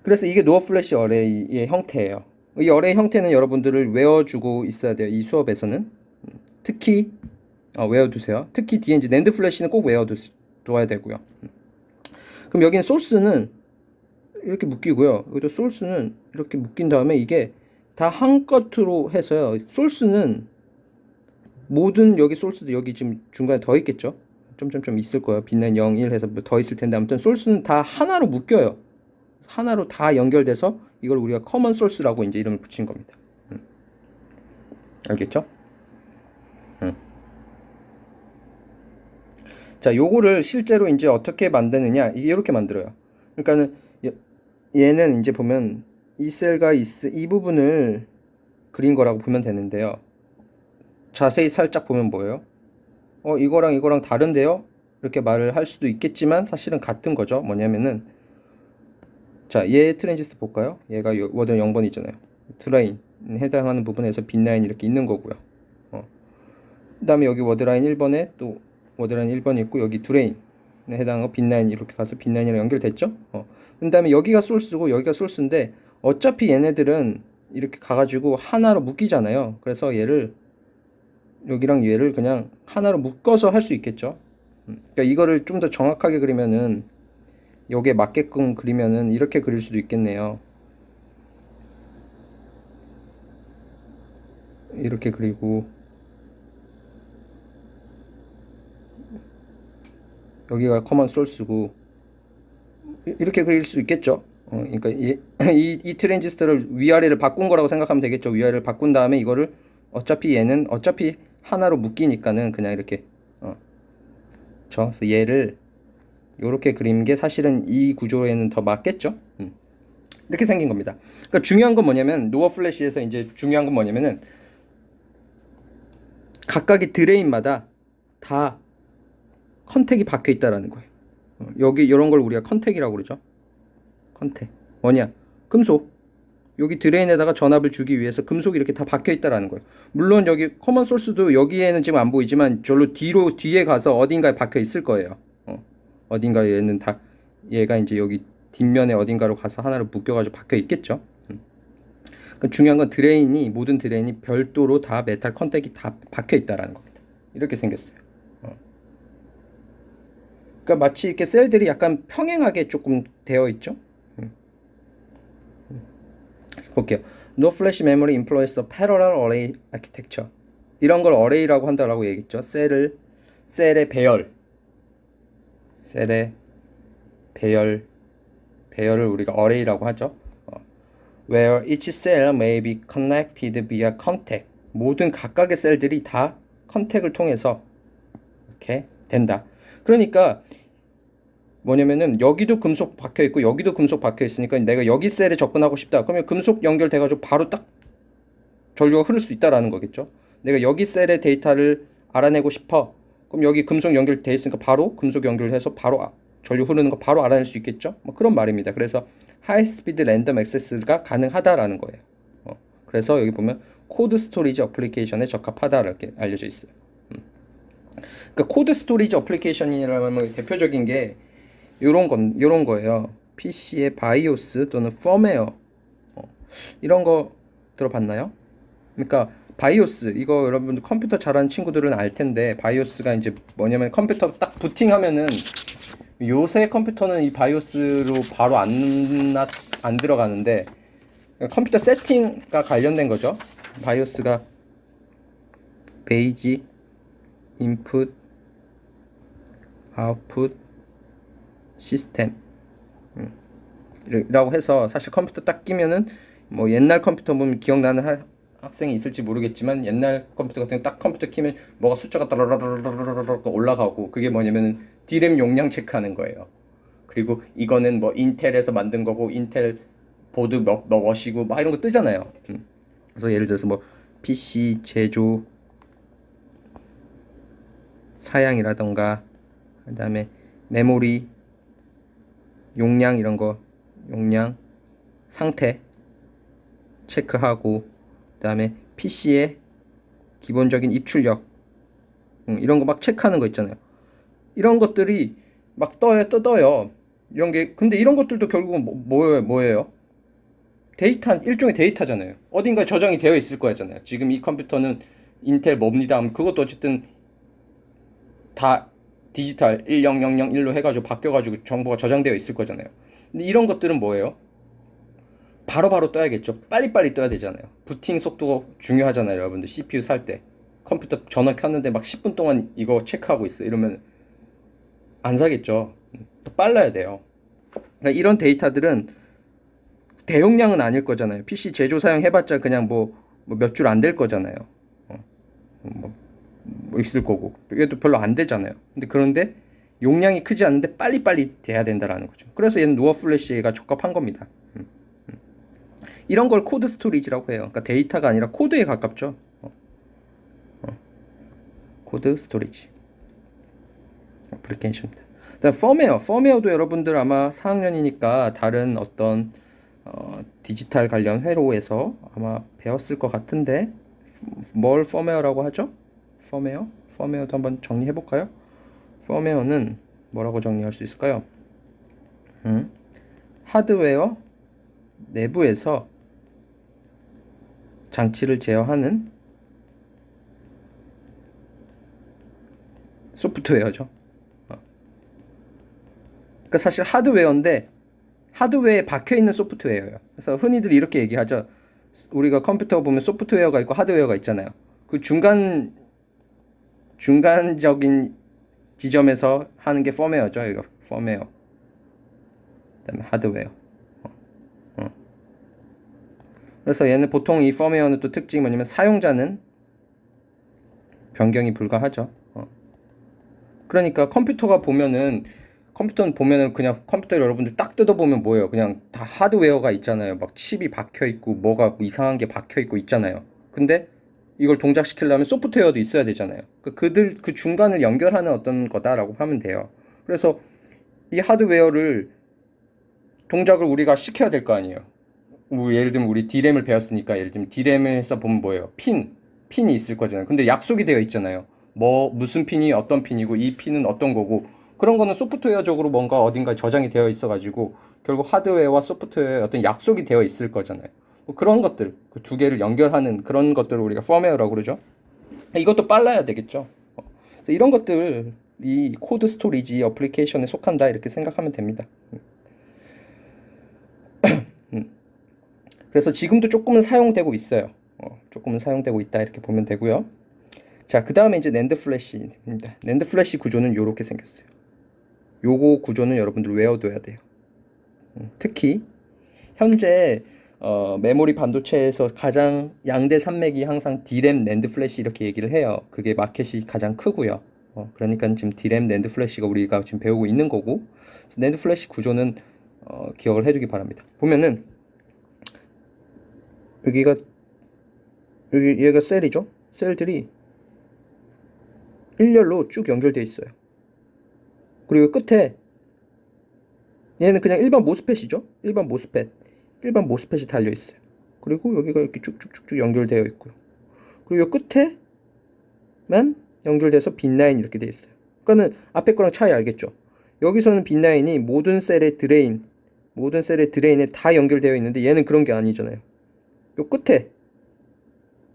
그래서 이게 노어 플래시 어레이의 형태예요. 이 어레이 형태는 여러분들을 외워주고 있어야 돼요. 이 수업에서는 특히 외워두세요. 특히 뒤에 이제 낸드 플래시는 꼭 외워둬야 되고요. 그럼 여기는 소스는 이렇게 묶이고요. 여기도 소스는 이렇게 묶인 다음에 이게 다 한껏으로 해서요. 소스는 모든 여기 소스도 여기 지금 중간에 더 있겠죠. 점점점 있을 거예요. 빛난 0, 1 해서 더 있을 텐데 아무튼 소스는 다 하나로 묶여요. 하나로 다 연결돼서 이걸 우리가 커먼 소스라고 이제 이름을 붙인 겁니다. 알겠죠? 자, 요거를 실제로 이제 어떻게 만드느냐? 이게 이렇게 만들어요. 그러니까는 얘는 이제 보면 이 셀과 이 부분을 그린 거라고 보면 되는데요. 자세히 살짝 보면 뭐예요? 이거랑 다른데요? 이렇게 말을 할 수도 있겠지만 사실은 같은 거죠. 뭐냐면은 자, 얘 트랜지스터 볼까요? 얘가 워드 0번 있잖아요. 드레인 해당하는 부분에서 빈라인 이렇게 있는 거고요. 그 다음에 여기 워드라인 1번에 또 워드라인 1번이 있고 여기 드레인에 해당하고 빈라인 이렇게 가서 빈라인이랑 연결됐죠. 그 다음에 여기가 소스고 여기가 소스인데 어차피 얘네들은 이렇게 가가지고 하나로 묶이잖아요. 그래서 여기랑 얘를 그냥 하나로 묶어서 할 수 있겠죠. 그러니까 이거를 좀 더 정확하게 그리면은 여기에 맞게끔 그리면은 이렇게 그릴 수도 있겠네요. 이렇게 그리고 여기가 커먼 소스고 이렇게 그릴 수 있겠죠. 그러니까 이 트랜지스터를 위아래를 바꾼 거라고 생각하면 되겠죠. 위아래를 바꾼 다음에 이거를 어차피 얘는 어차피 하나로 묶이니까는 그냥 이렇게 그래서 얘를 이렇게 그린 게 사실은 이 구조에는 더 맞겠죠. 이렇게 생긴 겁니다. 그러니까 중요한 건 뭐냐면 노어 플래시에서 이제 중요한 건 뭐냐면은 각각의 드레인마다 다 컨택이 박혀 있다라는 거예요. 여기 이런 걸 우리가 컨택이라고 그러죠. 컨택 뭐냐? 금속. 여기 드레인에다가 전압을 주기 위해서 금속이 이렇게 다 박혀 있다라는 거예요. 물론 여기 커먼 소스도 여기에는 지금 안 보이지만 절로 뒤에 가서 어딘가에 박혀 있을 거예요. 어딘가에 얘는 다 얘가 이제 여기 뒷면에 어딘가로 가서 하나로 묶여가지고 박혀 있겠죠. 그러니까 중요한 건 모든 드레인이 별도로 다 메탈 컨택이 다 박혀 있다라는 겁니다. 이렇게 생겼어요. 그러니까 마치 이렇게 셀들이 약간 평행하게 조금 되어 있죠. 볼게요. No flash memory employs a parallel array architecture. 이런 걸 array라고 한다라고 얘기했죠. 셀의 배열을 우리가 array라고 하죠. Where each cell may be connected via contact. 모든 각각의 셀들이 다 컨택을 통해서 이렇게 된다. 그러니까 뭐냐면은 여기도 금속 박혀 있고 여기도 금속 박혀 있으니까 내가 여기 셀에 접근하고 싶다. 그러면 금속 연결돼 가지고 바로 딱 전류가 흐를 수 있다라는 거겠죠. 내가 여기 셀의 데이터를 알아내고 싶어. 그럼 여기 금속 연결돼 있으니까 바로 금속 연결해서 바로 전류 흐르는 거 바로 알아낼 수 있겠죠. 뭐 그런 말입니다. 그래서 하이 스피드 랜덤 액세스가 가능하다라는 거예요. 그래서 여기 보면 코드 스토리지 어플리케이션에 적합하다 이렇게 알려져 있어요. 그러니까 코드 스토리지 어플리케이션이라면 대표적인 게 요런 거예요. PC의 바이오스 또는 펌웨어 이런 거 들어봤나요? 그러니까 바이오스 이거 여러분들 컴퓨터 잘하는 친구들은 알 텐데 바이오스가 이제 뭐냐면 컴퓨터 딱 부팅하면은 요새 컴퓨터는 이 바이오스로 바로 안 들어가는데 컴퓨터 세팅과 관련된 거죠. 바이오스가 베이지, 인풋, 아웃풋, 시스템 라고 해서 사실 컴퓨터 딱 끼면은 뭐 옛날 컴퓨터 보면 기억나는 학생이 있을지 모르겠지만 옛날 컴퓨터 같은 딱 컴퓨터 키면 뭐가 숫자가 따라라라라라라 올라가고 그게 뭐냐면은 D램 용량 체크하는 거예요. 그리고 이거는 뭐 인텔에서 만든 거고 인텔 보드 몇 워시고 막 이런 거 뜨잖아요. 그래서 예를 들어서 뭐 PC 제조 사양이라던가 그다음에 메모리 용량 이런 거 용량 상태 체크하고 그다음에 PC의 기본적인 입출력 이런 거 막 체크하는 거 있잖아요. 이런 것들이 막 떠요. 이런 게 근데 이런 것들도 결국은 뭐예요? 일종의 데이터잖아요. 어딘가에 저장이 되어 있을 거잖아요. 지금 이 컴퓨터는 인텔 뭡니다. 그것도 어쨌든 다 디지털 10001로 해가지고 바뀌어가지고 정보가 저장되어 있을 거잖아요. 근데 이런 것들은 뭐예요? 바로바로 떠야겠죠. 빨리빨리 떠야 되잖아요. 부팅 속도가 중요하잖아요. 여러분들 CPU 살 때 컴퓨터 전원 켰는데 막 10분 동안 이거 체크하고 있어 이러면 안 사겠죠. 더 빨라야 돼요. 그러니까 이런 데이터들은 대용량은 아닐 거잖아요. PC 제조 사용 해봤자 그냥 뭐 몇 줄 안 될 거잖아요. 뭐 있을 거고 이게도 별로 안 되잖아요. 그런데 용량이 크지 않은데 빨리빨리 돼야 된다라는 거죠. 그래서 얘는 노어 플래시가 적합한 겁니다. 이런 걸 코드 스토리지라고 해요. 그러니까 데이터가 아니라 코드에 가깝죠. 코드 스토리지 어플리케이션입니다. 펌웨어도 여러분들 아마 4학년이니까 다른 어떤 디지털 관련 회로에서 아마 배웠을 것 같은데 뭘 펌웨어라고 하죠? 펌웨어도 한번 정리해 볼까요? 펌웨어는 뭐라고 정리할 수 있을까요? 하드웨어 내부에서 장치를 제어하는 소프트웨어죠. 그러니까 사실 하드웨어인데 하드웨어에 박혀 있는 소프트웨어예요. 그래서 흔히들 이렇게 얘기하죠. 우리가 컴퓨터 보면 소프트웨어가 있고 하드웨어가 있잖아요. 그 중간적인 지점에서 하는 게 펌웨어죠. 이거 펌웨어. 그다음에 하드웨어. 그래서 얘는 보통 이 펌웨어는 또 특징이 뭐냐면 사용자는 변경이 불가하죠. 그러니까 컴퓨터는 보면은 그냥 컴퓨터를 여러분들 딱 뜯어보면 뭐예요? 그냥 다 하드웨어가 있잖아요. 막 칩이 박혀 있고 뭐가 이상한 게 박혀 있고 있잖아요. 근데 이걸 동작시키려면 소프트웨어도 있어야 되잖아요. 그 중간을 연결하는 어떤 거다라고 하면 돼요. 그래서 이 하드웨어를 동작을 우리가 시켜야 될 거 아니에요. 예를 들면 우리 D램을 배웠으니까 예를 들면 D램에서 보면 뭐예요? 핀이 있을 거잖아요. 근데 약속이 되어 있잖아요. 뭐 무슨 핀이 어떤 핀이고 이 핀은 어떤 거고 그런 거는 소프트웨어적으로 뭔가 어딘가 저장이 되어 있어가지고 결국 하드웨어와 소프트웨어에 어떤 약속이 되어 있을 거잖아요. 뭐 그런 것들 그 두 개를 연결하는 그런 것들을 우리가 펌웨어라고 그러죠. 이것도 빨라야 되겠죠. 그래서 이런 것들 이 코드 스토리지 어플리케이션에 속한다 이렇게 생각하면 됩니다. 음. 그래서 지금도 조금은 사용되고 있어요. 조금은 사용되고 있다 이렇게 보면 되고요. 자, 그 다음에 이제 낸드 플래시입니다. 낸드 플래시 구조는 이렇게 생겼어요. 요거 구조는 여러분들 외워둬야 돼요. 특히 현재 메모리 반도체에서 가장 양대 산맥이 항상 D램, 낸드 플래시 이렇게 얘기를 해요. 그게 마켓이 가장 크고요. 그러니까 지금 D램, 낸드 플래시가 우리가 지금 배우고 있는 거고 낸드 플래시 구조는 기억을 해두기 바랍니다. 보면은 여기가 여기 얘가 셀이죠. 셀들이 일렬로 쭉 연결되어 있어요. 그리고 끝에 얘는 그냥 일반 모스펫이죠. 일반 모스펫이 달려 있어요. 그리고 여기가 이렇게 쭉쭉쭉쭉 연결되어 있고요. 그리고 끝에만 연결돼서 빈라인 이렇게 되어 있어요. 그러니까는 앞에 거랑 차이 알겠죠? 여기서는 빈라인이 모든 셀의 드레인에 다 연결되어 있는데 얘는 그런 게 아니잖아요. 요 끝에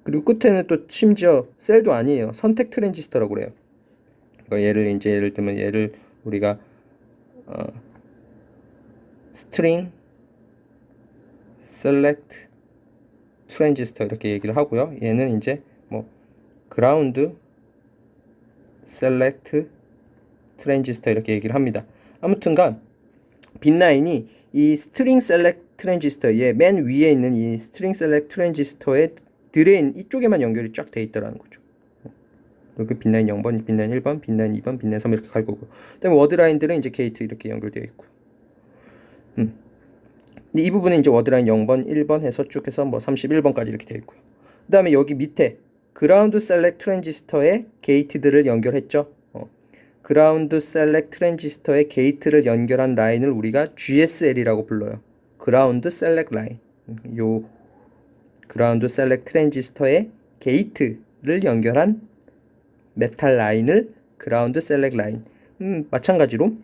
그리고 끝에는 또 심지어 셀도 아니에요. 선택 트랜지스터라고 그래요. 그러니까 예를 들면 얘를 우리가 스트링 셀렉트 트랜지스터 이렇게 얘기를 하고요. 얘는 이제 뭐 그라운드 셀렉트 트랜지스터 이렇게 얘기를 합니다. 아무튼간 빈라인이 이 스트링 셀렉트 트랜지스터의 맨 위에 있는 이 스트링 셀렉트 트랜지스터의 드레인 이쪽에만 연결이 쫙 돼 있더라는 거죠. 이렇게 빈라인 0번, 빈라인 1번, 빈라인 2번, 빈라인 3 이렇게 갈 거고. 그다음에 워드라인들은 이제 게이트 이렇게 연결되어 있고요. 이 부분은 이제 워드라인 0번, 1번 해서 쭉 해서 뭐 31번까지 이렇게 되어 있고요. 그 다음에 여기 밑에 그라운드 셀렉트 트랜지스터의 게이트들을 연결했죠. 그라운드 셀렉트 트랜지스터의 게이트를 연결한 라인을 우리가 GSL이라고 불러요. 그라운드 셀렉트 라인. 요 그라운드 셀렉트 트랜지스터의 게이트를 연결한 메탈 라인을 그라운드 셀렉트 라인. 마찬가지로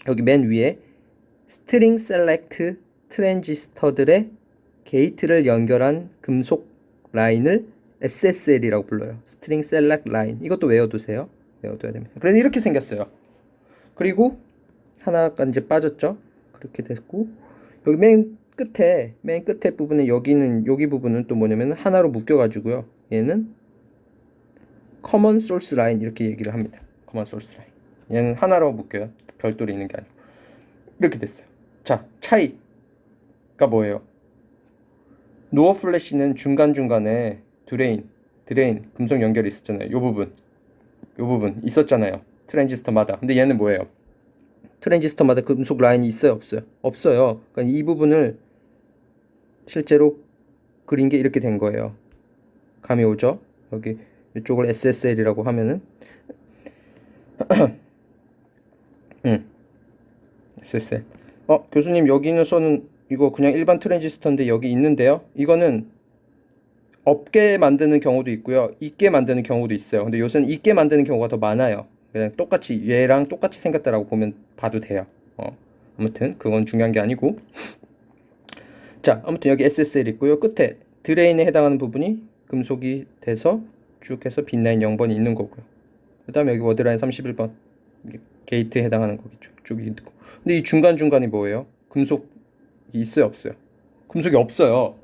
여기 맨 위에 스트링 셀렉트 트랜지스터들의 게이트를 연결한 금속 라인을 SSL이라고 불러요. 스트링 셀렉트 라인. 이것도 외워두세요. 외워둬야 됩니다. 그래서 이렇게 생겼어요. 그리고 하나가 이제 빠졌죠. 그렇게 됐고 여기 맨 끝에 부분에 여기 부분은 또 뭐냐면 하나로 묶여가지고요. 얘는 common source line 이렇게 얘기를 합니다. common source line. 얘는 하나로 묶여요. 별도로 있는 게 아니고 이렇게 됐어요. 자, 차이가 뭐예요? 노어 플래시는 중간중간에 드레인 금속 연결이 있었잖아요. 요 부분 있었잖아요. 트랜지스터마다. 근데 얘는 뭐예요? 트랜지스터마다 금속 라인이 있어요, 없어요? 없어요. 그러니까 이 부분을 실제로 그린 게 이렇게 된 거예요. 감이 오죠? 여기 이쪽을 SSL이라고 하면은 SSL. 교수님 여기서는 이거 그냥 일반 트랜지스터인데 여기 있는데요. 이거는 없게 만드는 경우도 있고요. 있게 만드는 경우도 있어요. 근데 요새는 있게 만드는 경우가 더 많아요. 그냥 똑같이 얘랑 똑같이 생겼다라고 봐도 돼요. 아무튼 그건 중요한 게 아니고. 자, 아무튼 여기 SSL 있고요. 끝에 드레인에 해당하는 부분이 금속이 돼서 쭉 해서 빈라인 0번이 있는 거고요. 그 다음에 여기 워드라인 31번 게이트에 해당하는 거겠죠. 쭉 있고. 근데 이 중간중간이 뭐예요? 금속이 있어요, 없어요? 금속이 없어요.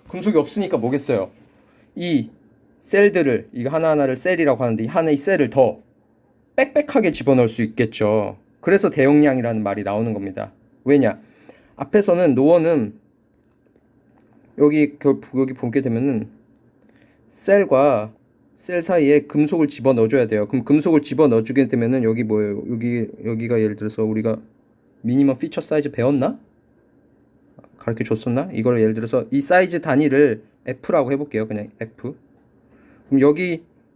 금속이 없으니까 뭐겠어요? 이 셀들을 이거 하나하나를 셀이라고 하는데 이 하나의 셀을 더 빽빽하게 집어넣을 수 있겠죠. 그래서 대용량이라는 말이 나오는 겁니다. 왜냐? 앞에서는 노어는 여기 보게 되면은 셀과 셀 사이에 금속을 집어넣어줘야 돼요. 그럼 금속을 집어넣어주게 되면은 여기 뭐예요? 여기가 예를 들어서 우리가 미니멈 피처 사이즈 배웠나? 가르쳐 줬었나? 이걸 예를 들어서 이 사이즈 단위를 F라고 해볼게요. 그냥 F. 그럼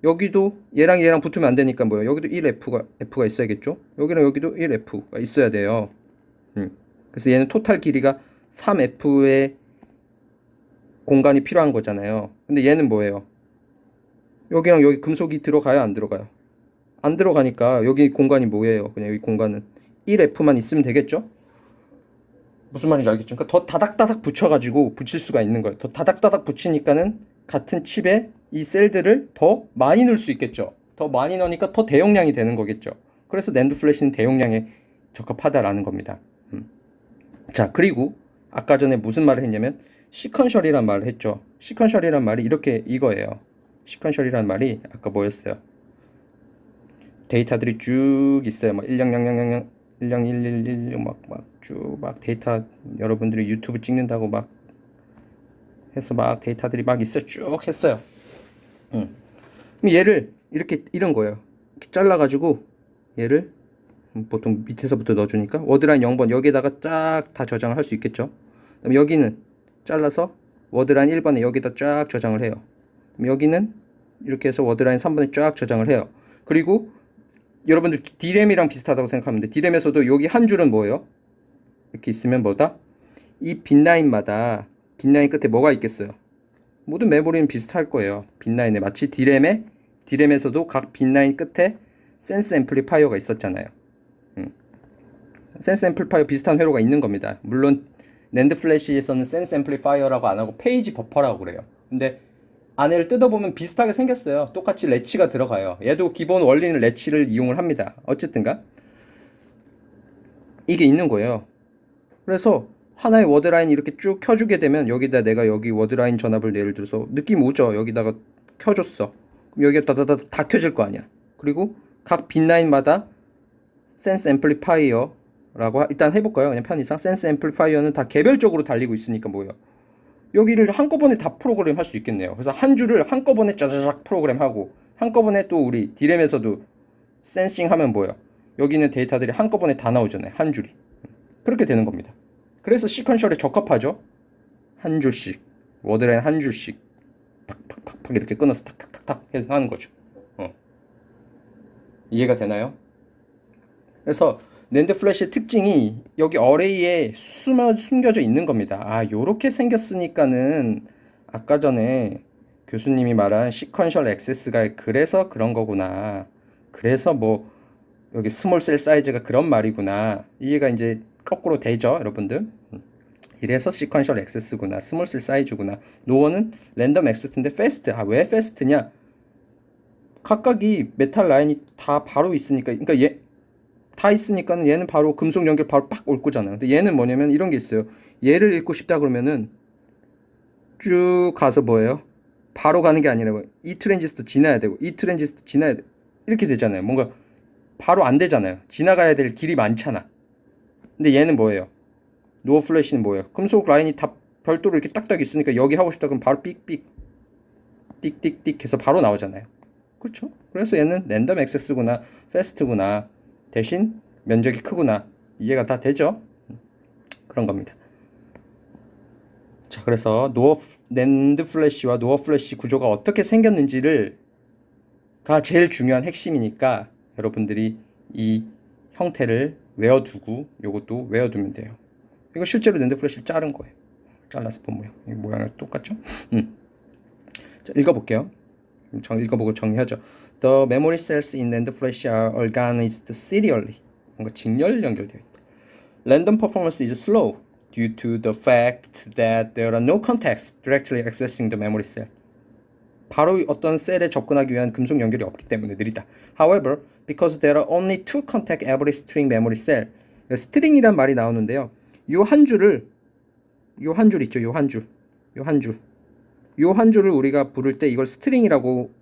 여기도 얘랑 붙으면 안 되니까 뭐예요? 여기도 1F가 있어야겠죠? 여기랑 여기도 1F가 있어야 돼요. 그래서 얘는 토탈 길이가 3F의 공간이 필요한 거잖아요. 근데 얘는 뭐예요? 여기랑 여기 금속이 들어가요, 안 들어가요? 안 들어가니까 여기 공간이 뭐예요? 그냥 여기 공간은 1F만 있으면 되겠죠? 무슨 말인지 알겠죠? 그러니까 더 다닥다닥 붙여가지고 붙일 수가 있는 거예요. 더 다닥다닥 붙이니까는 같은 칩에 이 셀들을 더 많이 넣을 수 있겠죠. 더 많이 넣으니까 더 대용량이 되는 거겠죠. 그래서 낸드 플래시는 대용량에 적합하다라는 겁니다. 자, 그리고 아까 전에 무슨 말을 했냐면 시퀀셜이란 말을 했죠. 시퀀셜이란 말이 이렇게 이거예요. 시퀀셜이란 말이 아까 뭐였어요? 데이터들이 쭉 있어요. 막 100000 101111 쭉 데이터 여러분들이 유튜브 찍는다고 막 해서 막 데이터들이 막 있어 쭉 했어요. 그럼 얘를 이렇게 이런 거예요. 이렇게 잘라가지고 얘를 보통 밑에서부터 넣어주니까 워드라인 0번 여기에다가 쫙 다 저장을 할 수 있겠죠. 그럼 여기는 잘라서 워드라인 1번에 여기다 쫙 저장을 해요. 그럼 여기는 이렇게 해서 워드라인 3번에 쫙 저장을 해요. 그리고 여러분들 D램이랑 비슷하다고 생각하면 돼. D램에서도 여기 한 줄은 뭐예요? 이렇게 있으면 뭐다? 이 빈라인마다 빈라인 끝에 뭐가 있겠어요? 모든 메모리는 비슷할 거예요. 빈라인에 마치 D램에서도 각 빈라인 끝에 센스 앰플리파이어가 있었잖아요. 센스 앰플리파이어 비슷한 회로가 있는 겁니다. 물론 낸드 플래시에서는 센스 앰플리파이어라고 안 하고 페이지 버퍼라고 그래요. 근데 안에를 뜯어보면 비슷하게 생겼어요. 똑같이 레치가 들어가요. 얘도 기본 원리는 레치를 이용을 합니다. 어쨌든가 이게 있는 거예요. 그래서 하나의 워드라인 이렇게 쭉 켜주게 되면 여기다 내가 여기 워드라인 전압을 예를 들어서 느낌 오죠? 여기다가 켜줬어. 그럼 여기가 다 켜질 거 아니야. 그리고 각 빈라인마다 센스 앰플리파이어라고 일단 해볼까요? 그냥 편의상 센스 앰플리파이어는 다 개별적으로 달리고 있으니까 뭐예요? 여기를 한꺼번에 다 프로그램 할 수 있겠네요. 그래서 한 줄을 한꺼번에 짜자작 프로그램하고 한꺼번에 또 우리 D램에서도 센싱 하면 뭐예요? 여기 있는 데이터들이 한꺼번에 다 나오잖아요. 한 줄이. 그렇게 되는 겁니다. 그래서 시퀀셜에 적합하죠. 한 줄씩 워드라인 한 줄씩 팍팍팍팍 이렇게 끊어서 탁탁탁탁 해서 하는 거죠. 이해가 되나요? 그래서 낸드 플래시의 특징이 여기 어레이에 숨겨져 있는 겁니다. 아, 요렇게 생겼으니까는 아까 전에 교수님이 말한 시퀀셜 액세스가 그래서 그런 거구나. 그래서 뭐 여기 스몰 셀 사이즈가 그런 말이구나. 이해가 이제 거꾸로 되죠, 여러분들? 이래서 시퀀셜 액세스구나. 스몰 셀 사이즈구나. 노어는 랜덤 액세스인데 패스트. 아, 왜 패스트냐? 각각이 메탈 라인이 다 바로 있으니까, 그러니까 얘 다 있으니까는 얘는 바로 금속 연결 바로 빡 올 거잖아요. 근데 얘는 뭐냐면 이런 게 있어요. 얘를 읽고 싶다 그러면은 쭉 가서 뭐예요? 바로 가는 게 아니라 이 트랜지스터 지나야 되고 이 트랜지스터 지나야 돼. 이렇게 되잖아요. 뭔가 바로 안 되잖아요. 지나가야 될 길이 많잖아. 근데 얘는 뭐예요? 노어 플래시는 뭐예요? 금속 라인이 다 별도로 이렇게 딱딱 있으니까 여기 하고 싶다 그러면 바로 삑삑 띡띡띡 해서 바로 나오잖아요. 그렇죠? 그래서 얘는 랜덤 액세스구나, 패스트구나, 대신 면적이 크구나. 이해가 다 되죠? 그런 겁니다. 자, 그래서 낸드 플래시와 노어 플래시 구조가 어떻게 생겼는지를 가 제일 중요한 핵심이니까 여러분들이 이 형태를 외워두고 요것도 외워두면 돼요. 이거 실제로 낸드 플래시를 자른 거예요. 잘라서 본 모양. 이 모양이 똑같죠? 자, 읽어볼게요. 읽어보고 정리하죠. The memory cells in NAND flash are organized serially. 뭔가 직렬 연결되어 있다. Random performance is slow due to the fact that there are no contacts directly accessing the memory cell. 바로 어떤 셀에 접근하기 위한 금속 연결이 없기 때문에 느리다. However, because there are only two contact every string memory cell. 스트링이란 말이 나오는데요. 요 한 줄을 요 한 줄 있죠. 요 한 줄. 요 한 줄. 요 한 줄을 우리가 부를 때 이걸 스트링이라고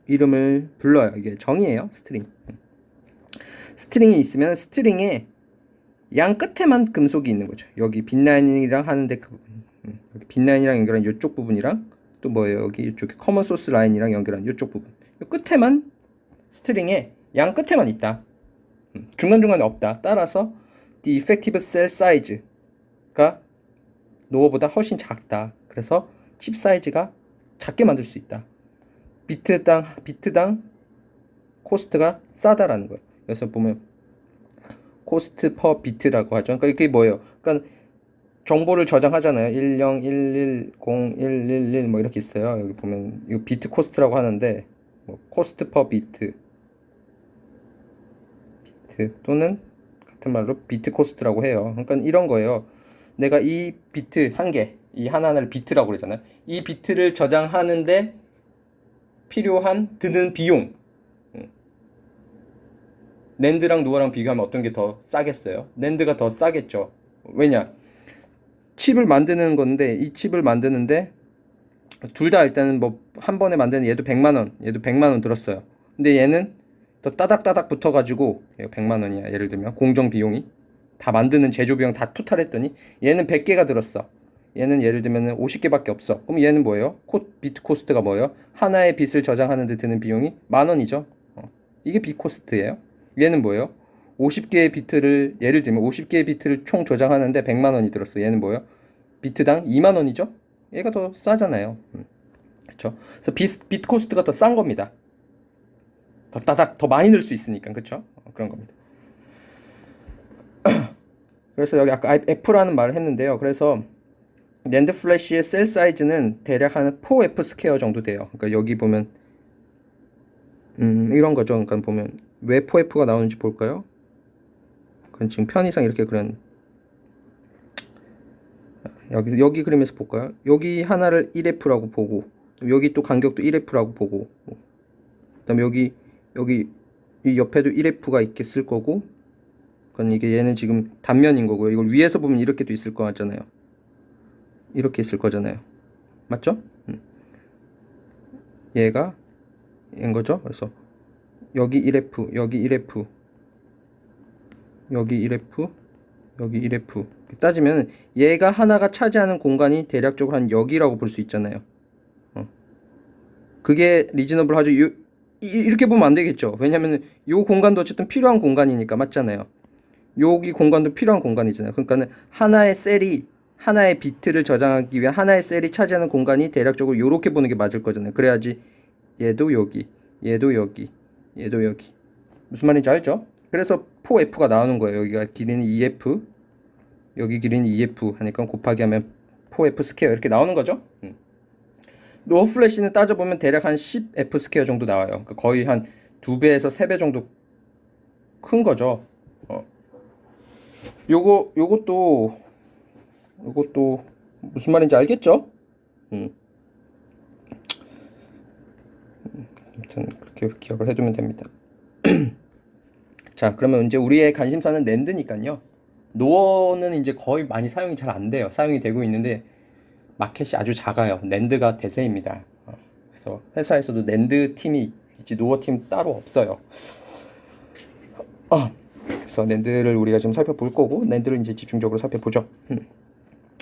이름을 불러요. 이게 정의예요. 스트링. 스트링이 있으면 스트링에 양 끝에만 금속이 있는 거죠. 여기 빈라인이랑 하는데 그 부분. 여기 빈라인이랑 연결한 이쪽 부분이랑 또 뭐예요? 여기 이쪽에 커먼 소스 라인이랑 연결한 이쪽 부분. 이 끝에만 스트링에 양 끝에만 있다. 중간중간에 없다. 따라서 the effective cell size가 노어보다 훨씬 작다. 그래서 칩 사이즈가 작게 만들 수 있다. 비트당 코스트가 싸다라는 거예요. 그래서 보면 코스트 퍼 비트라고 하죠. 그러니까 이게 뭐예요? 그러니까 정보를 저장하잖아요. 10110111 뭐 이렇게 있어요. 여기 보면 이거 비트 코스트라고 하는데 뭐 코스트 퍼 비트 또는 같은 말로 비트 코스트라고 해요. 그러니까 이런 거예요. 내가 이 비트 한 개, 이 하나를 비트라고 그러잖아요. 이 비트를 저장하는데 필요한 드는 비용. 낸드랑 노아랑 비교하면 어떤 게 더 싸겠어요? 낸드가 더 싸겠죠. 왜냐? 칩을 만드는 건데 이 칩을 만드는데 둘 다 일단은 뭐 한 번에 만드는 얘도 100만 원, 얘도 100만 원 들었어요. 근데 얘는 더 따닥따닥 붙어가지고 100만 원이야. 예를 들면 공정 비용이 다 만드는 제조 비용 다 토탈했더니 얘는 100개가 들었어. 얘는 예를 들면 50개밖에 없어. 그럼 얘는 뭐예요? 비트 코스트가 뭐예요? 하나의 bit을 저장하는 데 드는 비용이 10,000원이죠. 이게 빗 코스트예요. 얘는 뭐예요? 50개의 비트를 예를 들면 50개의 비트를 총 저장하는데 100만 원이 들었어. 얘는 뭐예요? 비트당 2만 원이죠? 얘가 더 싸잖아요. 그렇죠? 그래서 빗 코스트가 더 싼 겁니다. 더 따닥 더 많이 넣을 수 있으니까. 그렇죠? 그런 겁니다. 그래서 여기 아까 F라는 말을 했는데요. 그래서 낸드 플래시의 셀 사이즈는 대략 한 4F 스퀘어 정도 돼요. 그러니까 여기 보면 이런 거죠. 그러니까 보면 왜 4F가 나오는지 볼까요? 그건 지금 편의상 이렇게 그런 여기 그림에서 볼까요? 여기 하나를 1F라고 보고 여기 또 간격도 1F라고 보고 그다음에 여기 이 옆에도 1F가 있겠을 거고 그러니까 이게 얘는 지금 단면인 거고요. 이걸 위에서 보면 이렇게도 있을 거 같잖아요. 이렇게 있을 거잖아요. 맞죠? 얘가 얘인 거죠. 그래서 여기 1F, 여기 1F, 여기 1F, 여기 1F 따지면 얘가 하나가 차지하는 공간이 대략적으로 한 여기라고 볼 수 있잖아요. 그게 리즈너블 하죠. 이렇게 보면 안 되겠죠. 왜냐면 요 공간도 어쨌든 필요한 공간이니까 맞잖아요. 여기 공간도 필요한 공간이잖아요. 그러니까는 하나의 셀이 하나의 비트를 저장하기 위한 하나의 셀이 차지하는 공간이 대략적으로 요렇게 보는 게 맞을 거잖아요. 그래야지 얘도 여기, 얘도 여기, 얘도 여기. 무슨 말인지 알죠? 그래서 4F가 나오는 거예요. 여기가 길이는 2F, 여기 길이는 2F 하니까 곱하기 하면 4F 스퀘어 이렇게 나오는 거죠. 로어 플래시는 따져보면 대략 한 10F 스퀘어 정도 나와요. 그러니까 거의 한 2배에서 3배 정도 큰 거죠. 요것도 무슨 말인지 알겠죠? 아무튼 그렇게 기억을 해두면 됩니다. 자, 그러면 이제 우리의 관심사는 낸드니까요. 노어는 이제 거의 많이 사용이 잘 안 돼요. 사용이 되고 있는데 마켓이 아주 작아요. 낸드가 대세입니다. 그래서 회사에서도 낸드 팀이 있지 노어 팀 따로 없어요. 그래서 낸드를 우리가 지금 살펴볼 거고 낸드를 이제 집중적으로 살펴보죠.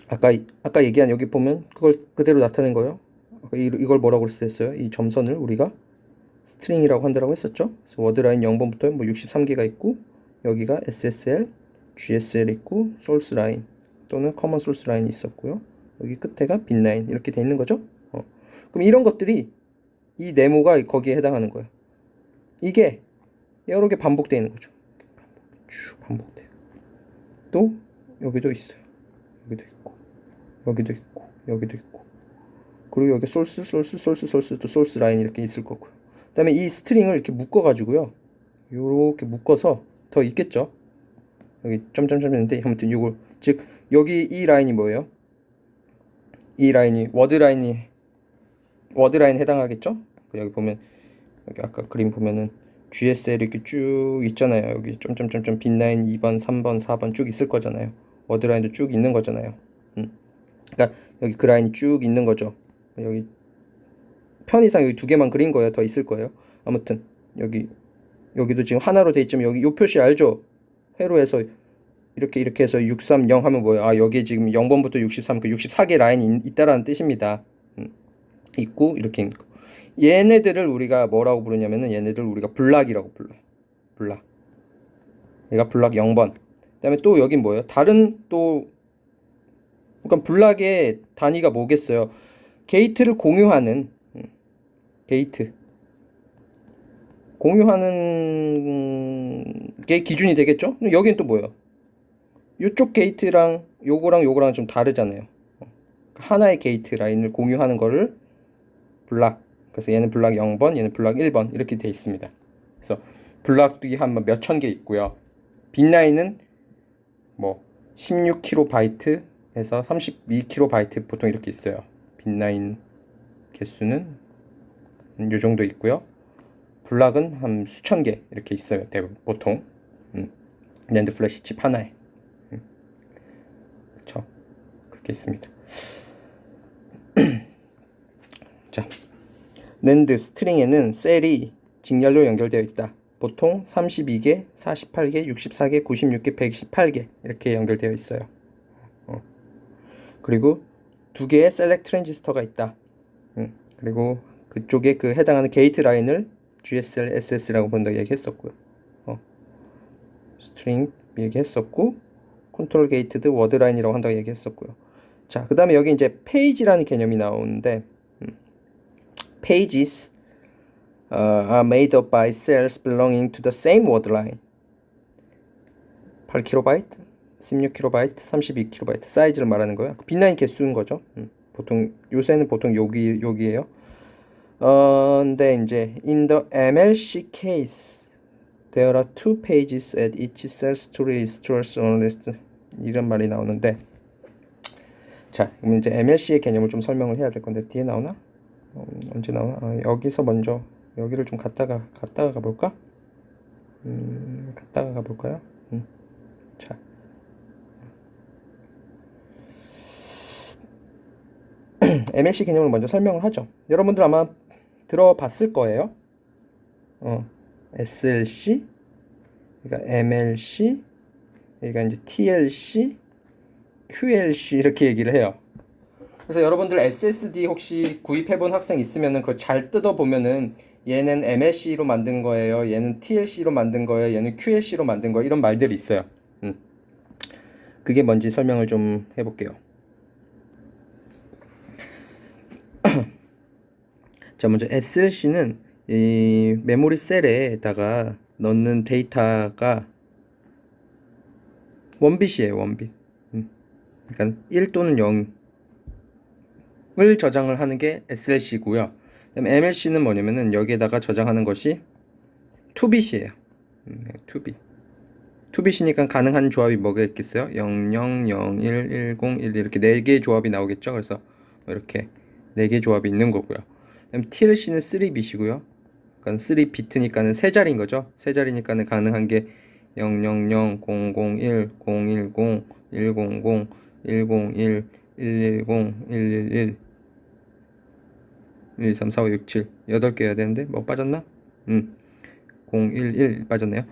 아까 얘기한 여기 보면 그걸 그대로 나타낸 거예요. 아까 이걸 뭐라고 했어요? 이 점선을 우리가 스트링이라고 한다고 했었죠. 그래서 워드라인 0번부터 뭐 63개가 있고 여기가 SSL, GSL 있고 소스 라인 또는 커먼 소스 라인이 있었고요. 여기 끝에가 빈라인 이렇게 돼 있는 거죠. 그럼 이런 것들이 이 네모가 거기에 해당하는 거예요. 이게 여러 개 반복되는 거죠. 쭉 반복돼요. 또 여기도 있어요. 여기도 있고 여기도 있고 여기도 있고 그리고 여기 소스 또 소스 라인 이렇게 있을 거고요. 그 다음에 이 스트링을 이렇게 묶어 가지고요 요렇게 묶어서 더 있겠죠. 여기 점점점 있는데 아무튼 요걸 즉 여기 이 라인이 뭐예요? 이 라인이 워드 라인 해당하겠죠. 여기 보면 여기 아까 그림 보면은 GSL 이렇게 쭉 있잖아요. 여기 점점점점 빈라인 2번 3번 4번 쭉 있을 거잖아요. 워드 라인도 쭉 있는 거잖아요. 그러니까 여기 그 라인이 쭉 있는 거죠. 여기 편의상 여기 두 개만 그린 거예요. 더 있을 거예요. 아무튼 여기도 지금 하나로 돼 있지만 여기 요 표시 알죠? 회로해서 이렇게 해서 630 하면 뭐예요? 아 여기에 지금 0번부터 63 그 64개 라인이 있다라는 뜻입니다. 있고 이렇게 있는 거. 얘네들을 우리가 뭐라고 부르냐면은 얘네들 우리가 블락이라고 불러요. 블락. 얘가 블락 0번. 그다음에 또 여긴 뭐예요? 다른 또 그러니까 블락의 단위가 뭐겠어요? 게이트를 공유하는 게이트 공유하는 게 기준이 되겠죠? 여기는 또 뭐예요? 이쪽 게이트랑 요거랑 좀 다르잖아요. 하나의 게이트 라인을 공유하는 거를 블락, 그래서 얘는 블락 0번, 얘는 블락 1번 이렇게 돼 있습니다. 그래서 블락이 한 몇천 개 있고요. 빈 라인은 뭐 16kb에서 32kb 보통 이렇게 있어요. 빈 라인 개수는 요 정도 있고요. 블락은 한 수천 개 이렇게 있어요. 보통 낸드 플래시 칩 하나에. 그렇죠. 그렇게 있습니다. 자, 낸드 스트링에는 셀이 직렬로 연결되어 있다. 보통 32개, 48개, 64개, 96개, 128개 이렇게 연결되어 있어요. 그리고 두 개의 셀렉트 트랜지스터가 있다. 그리고 그쪽에 그 해당하는 게이트 라인을 GSL, SS라고 본다고 얘기했었고요. 스트링 얘기했었고, 컨트롤 게이트드 워드 라인이라고 한다고 얘기했었고요. 자, 그 다음에 여기 이제 페이지라는 개념이 나오는데, pages are made up by cells belonging to the same word line. 8KB, 16KB, 32KB 사이즈를 말하는 거예요. 빈라인 개수인 거죠. 보통 요새는 보통 여기에요. 근데 이제 in the MLC case there are two pages at each cell story stores on list 이런 말이 나오는데, 자, 그럼 이제 MLC의 개념을 좀 설명을 해야 될 건데 뒤에 나오나? 언제 나오나? 여기서 먼저 여기를 좀 갔다가 가볼까? 갔다가 가볼까요? 자, MLC 개념을 먼저 설명을 하죠. 여러분들 아마 들어봤을 거예요. SLC, 그러니까 MLC, 그러니까 이제 TLC, QLC 이렇게 얘기를 해요. 그래서 여러분들 SSD 혹시 구입해본 학생 있으면은 그거 잘 뜯어보면은 얘는 MLC로 만든 거예요, 얘는 TLC로 만든 거예요, 얘는 QLC로 만든 거예요, 이런 말들이 있어요. 그게 뭔지 설명을 좀 해볼게요. 자, 먼저 SLC는 이 메모리 셀에다가 넣는 데이터가 원빗이에요, 원빗. 그러니까 1 또는 0을 저장을 하는 게 SLC고요. 그다음에 MLC는 뭐냐면은 여기에다가 저장하는 것이 2빗이에요. 2빗. 2빗이니까 가능한 조합이 뭐가 있겠어요? 00, 01, 10, 11 이렇게 4개의 조합이 나오겠죠. 그래서 이렇게 4개의 조합이 있는 거고요. 그다음 TLC는 3빗이고요. 그러니까 3비트니까는 세 자리인 거죠. 세 자리니까는 가능한 게 000, 001, 010, 100, 101, 110, 110, 111, 1, 2, 3, 4, 5, 6, 7 8개여야 되는데 뭐 빠졌나? 011 빠졌네요.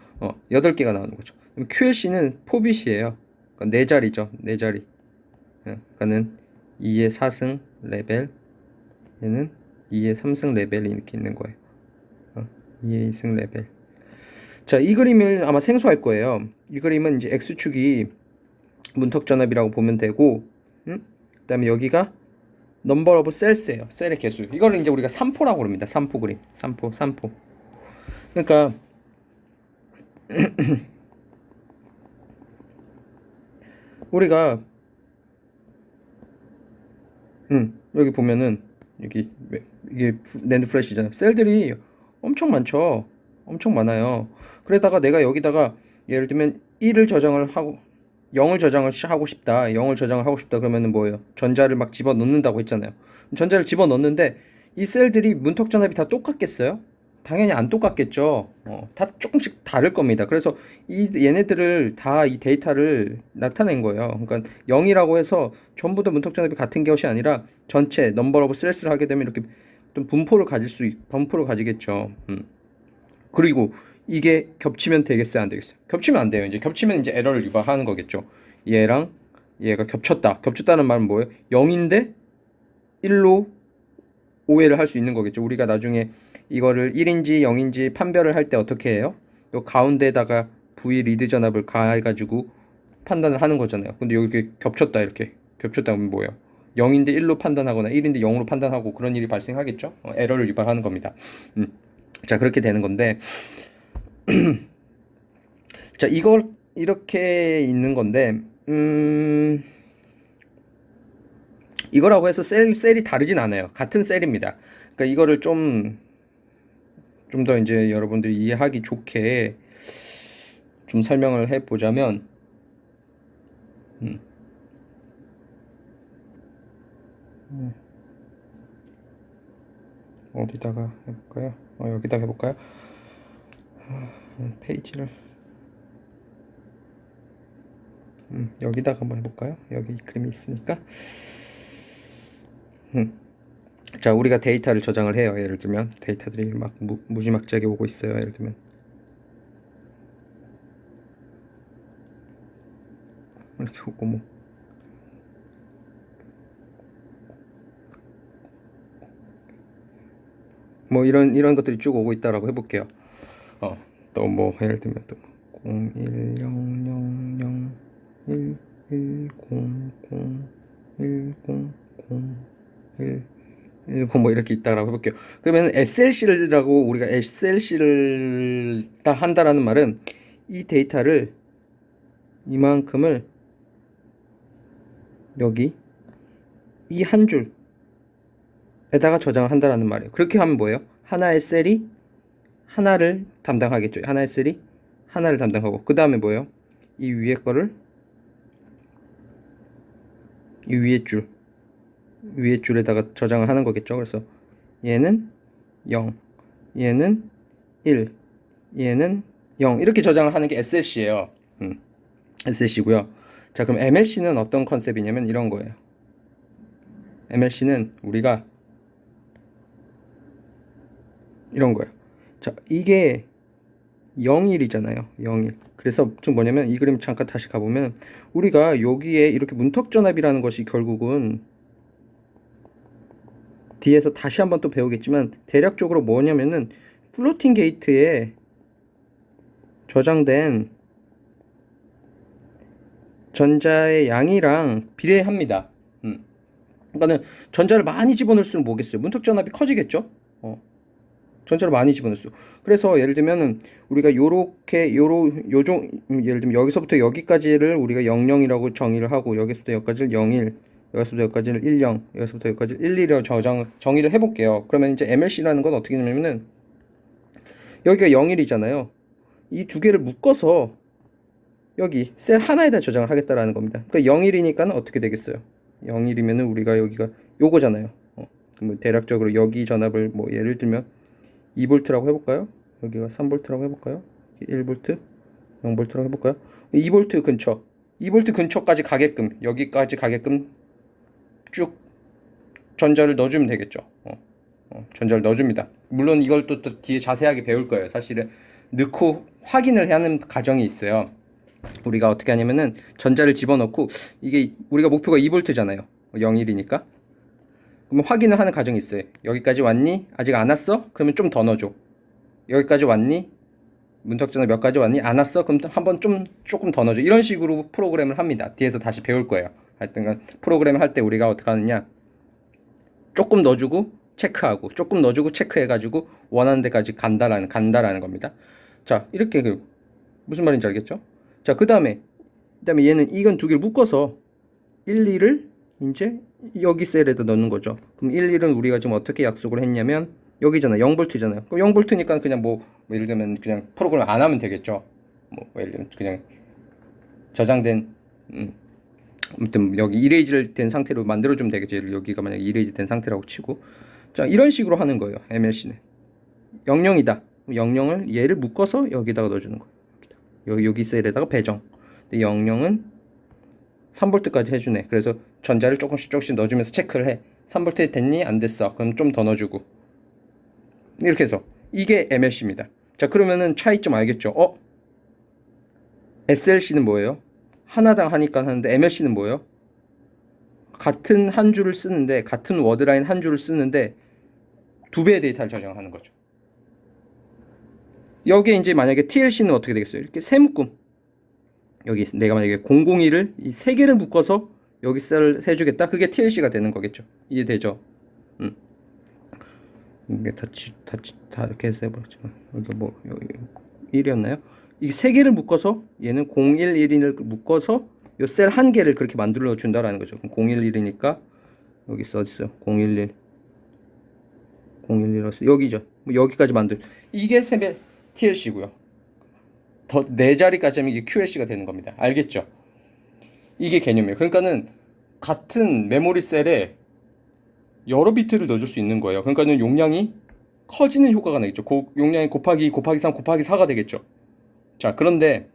8개가 나오는 거죠. 그럼 QLC는 4빗이에요. 그러니까 4자리죠. 4자리. 그러니까는 2의 4승 레벨, 얘는 2의 3승 레벨이 이렇게 있는 거예요. 2의 2승 레벨. 자, 이 그림을 아마 생소할 거예요. 이 그림은 이제 X축이 문턱전압이라고 보면 되고, 그 다음에 여기가 넘버 오브 셀스예요. 셀의 개수. 이거를 이제 우리가 3포라고 부릅니다. 3포 그림. 3포. 그러니까 우리가 여기 보면은 여기 이게 낸드 플래시잖아요. 셀들이 엄청 많죠. 엄청 많아요. 그러다가 내가 여기다가 예를 들면 1을 저장을 하고 0을 저장을 하고 싶다. 0을 저장을 하고 싶다. 그러면은 뭐예요? 전자를 막 집어 넣는다고 했잖아요. 전자를 집어 넣는데 이 셀들이 문턱 전압이 다 똑같겠어요? 당연히 안 똑같겠죠. 다 조금씩 다를 겁니다. 그래서 얘네들을 다 이 데이터를 나타낸 거예요. 그러니까 0이라고 해서 전부 다 문턱 전압이 같은 것이 아니라 전체 넘버 오브 셀스를 하게 되면 이렇게 좀 분포를 가지겠죠. 그리고 이게 겹치면 되겠어요, 안 되겠어요? 겹치면 안 돼요. 이제 겹치면 이제 에러를 유발하는 거겠죠. 얘랑 얘가 겹쳤다. 겹쳤다는 말은 뭐예요? 0인데 1로 오해를 할 수 있는 거겠죠. 우리가 나중에 이거를 1인지 0인지 판별을 할 때 어떻게 해요? 요 가운데다가 V 리드 전압을 가해가지고 판단을 하는 거잖아요. 근데 여기 겹쳤다, 이렇게 겹쳤다면 뭐예요? 0인데 1로 판단하거나 1인데 0으로 판단하고 그런 일이 발생하겠죠. 에러를 유발하는 겁니다. 자, 그렇게 되는 건데 자, 이걸 이렇게 있는 건데 이거라고 해서 셀이 다르진 않아요. 같은 셀입니다. 그러니까 이거를 좀 더 이제 여러분들이 이해하기 좋게 좀 설명을 해보자면, 음, 어디다가 해볼까요? 여기다가 해볼까요? 페이지를 여기다가 한번 해볼까요? 여기 그림이 있으니까. 자, 우리가 데이터를 저장을 해요. 예를 들면 데이터들이 막 무지막지하게 오고 있어요. 예를 들면 이렇게 오고 뭐 이런 것들이 쭉 오고 있다라고 해볼게요. 또 뭐 예를 들면 또 010001100100 뭐 이렇게 있다라고 해볼게요. 그러면 SLC라고 우리가 SLC를 한다라는 말은 이 데이터를 이만큼을 여기 이 한 줄에다가 저장을 한다라는 말이에요. 그렇게 하면 뭐예요? 하나의 셀이 하나를 담당하겠죠. 하나의 셀이 하나를 담당하고, 그 다음에 뭐예요? 이 위에 거를 이 위에 줄에다가 저장을 하는 거겠죠. 그래서 얘는 0, 얘는 1, 얘는 0 이렇게 저장을 하는 게 SLC예요. SLC고요. 자, 그럼 MLC는 어떤 컨셉이냐면 이런 거예요. MLC는 우리가 이런 거예요. 자, 이게 0일이잖아요. 0일. 그래서 지금 뭐냐면 이 그림 잠깐 다시 가보면 우리가 여기에 이렇게 문턱전압이라는 것이 결국은 뒤에서 다시 한번 또 배우겠지만 대략적으로 뭐냐면은 플로팅 게이트에 저장된 전자의 양이랑 비례합니다. 그러니까는 전자를 많이 집어넣을수록 뭐겠어요? 문턱전압이 커지겠죠? 전자를 많이 집어넣었어. 그래서 예를 들면은 우리가 요렇게 예를 들면 여기서부터 여기까지를 우리가 00이라고 정의를 하고, 여기서부터 여기까지를 01, 여기서부터 여기까지를 10, 여기서부터 여기까지를 11이라고 정의를 해볼게요. 그러면 이제 MLC라는 건 어떻게 되냐면은 여기가 01이잖아요. 이 두 개를 묶어서 여기 셀 하나에다 저장을 하겠다라는 겁니다. 그러니까 01이니까는 어떻게 되겠어요? 01이면은 우리가 여기가 요거잖아요. 그럼 대략적으로 여기 전압을 뭐 예를 들면 2V라고 해볼까요? 여기가 3V라고 해볼까요? 1V, 0V라고 해볼까요? 2V 근처, 2V 근처까지 가게끔, 여기까지 가게끔 쭉 전자를 넣어주면 되겠죠. 전자를 넣어줍니다. 물론 이걸 또 뒤에 자세하게 배울 거예요. 사실은 넣고 확인을 해야 하는 과정이 있어요. 우리가 어떻게 하냐면은 전자를 집어넣고, 이게 우리가 목표가 2V잖아요. 0일이니까. 그러면 확인을 하는 과정이 있어요. 여기까지 왔니? 아직 안 왔어? 그러면 좀 더 넣어줘. 여기까지 왔니? 문턱전화 몇 가지 왔니? 안 왔어? 그럼 한번 조금 더 넣어줘. 이런 식으로 프로그램을 합니다. 뒤에서 다시 배울 거예요. 하여튼 프로그램을 할 때 우리가 어떻게 하느냐, 조금 넣어주고 체크하고 조금 넣어주고 체크해가지고 원하는 데까지 간다라는 겁니다. 자, 이렇게 무슨 말인지 알겠죠? 자, 그 다음에 얘는 이건 두 개를 묶어서 1, 2를 이제 여기 셀에다 넣는 거죠. 그럼 1, 1은 우리가 지금 어떻게 약속을 했냐면 여기잖아. 0V잖아요. 그럼 0V니까 그냥 뭐 예를 들면 그냥 프로그램 안 하면 되겠죠. 뭐 예를 들면 그냥 저장된 아무튼 여기 이레이즈 된 상태로 만들어주면 되겠죠. 여기가 만약에 이레이즈 된 상태라고 치고, 자, 이런 식으로 하는 거예요. MLC는 00이다. 00을 얘를 묶어서 여기다가 넣어주는 거예요. 여기 셀에다가 배정. 00은 3V까지 해주네. 그래서 전자를 조금씩 넣어주면서 체크를 해. 3V 됐니? 안 됐어. 그럼 좀 더 넣어주고. 이렇게 해서 이게 MLC입니다. 자, 그러면은 차이점 알겠죠? SLC는 뭐예요? 하나당 하니까 하는데 MLC는 뭐예요? 같은 한 줄을 쓰는데, 같은 워드라인 한 줄을 쓰는데 두 배의 데이터를 저장하는 거죠. 여기에 이제 만약에 TLC는 어떻게 되겠어요? 이렇게 세 묶음. 여기 내가 만약에 001을 이 세 개를 묶어서 여기 셀을 해주겠다. 그게 TLC가 되는 거겠죠. 이해되죠? 이게 다 이렇게 해서 해보지만 여기 뭐 여기 1이었나요? 이 세 개를 묶어서 얘는 011을 묶어서 요 셀 한 개를 그렇게 만들어 준다라는 거죠. 011이니까 여기 써있어요. 011 011 여기죠. 뭐 여기까지 만들 이게 세배 TLC고요. 더 네 자리까지 하면 이게 QLC가 되는 겁니다. 알겠죠? 이게 개념이에요. 그러니까는 같은 메모리 셀에 여러 비트를 넣어줄 수 있는 거예요. 그러니까는 용량이 커지는 효과가 나겠죠. 용량이 곱하기 3 곱하기 4가 되겠죠. 자, 그런데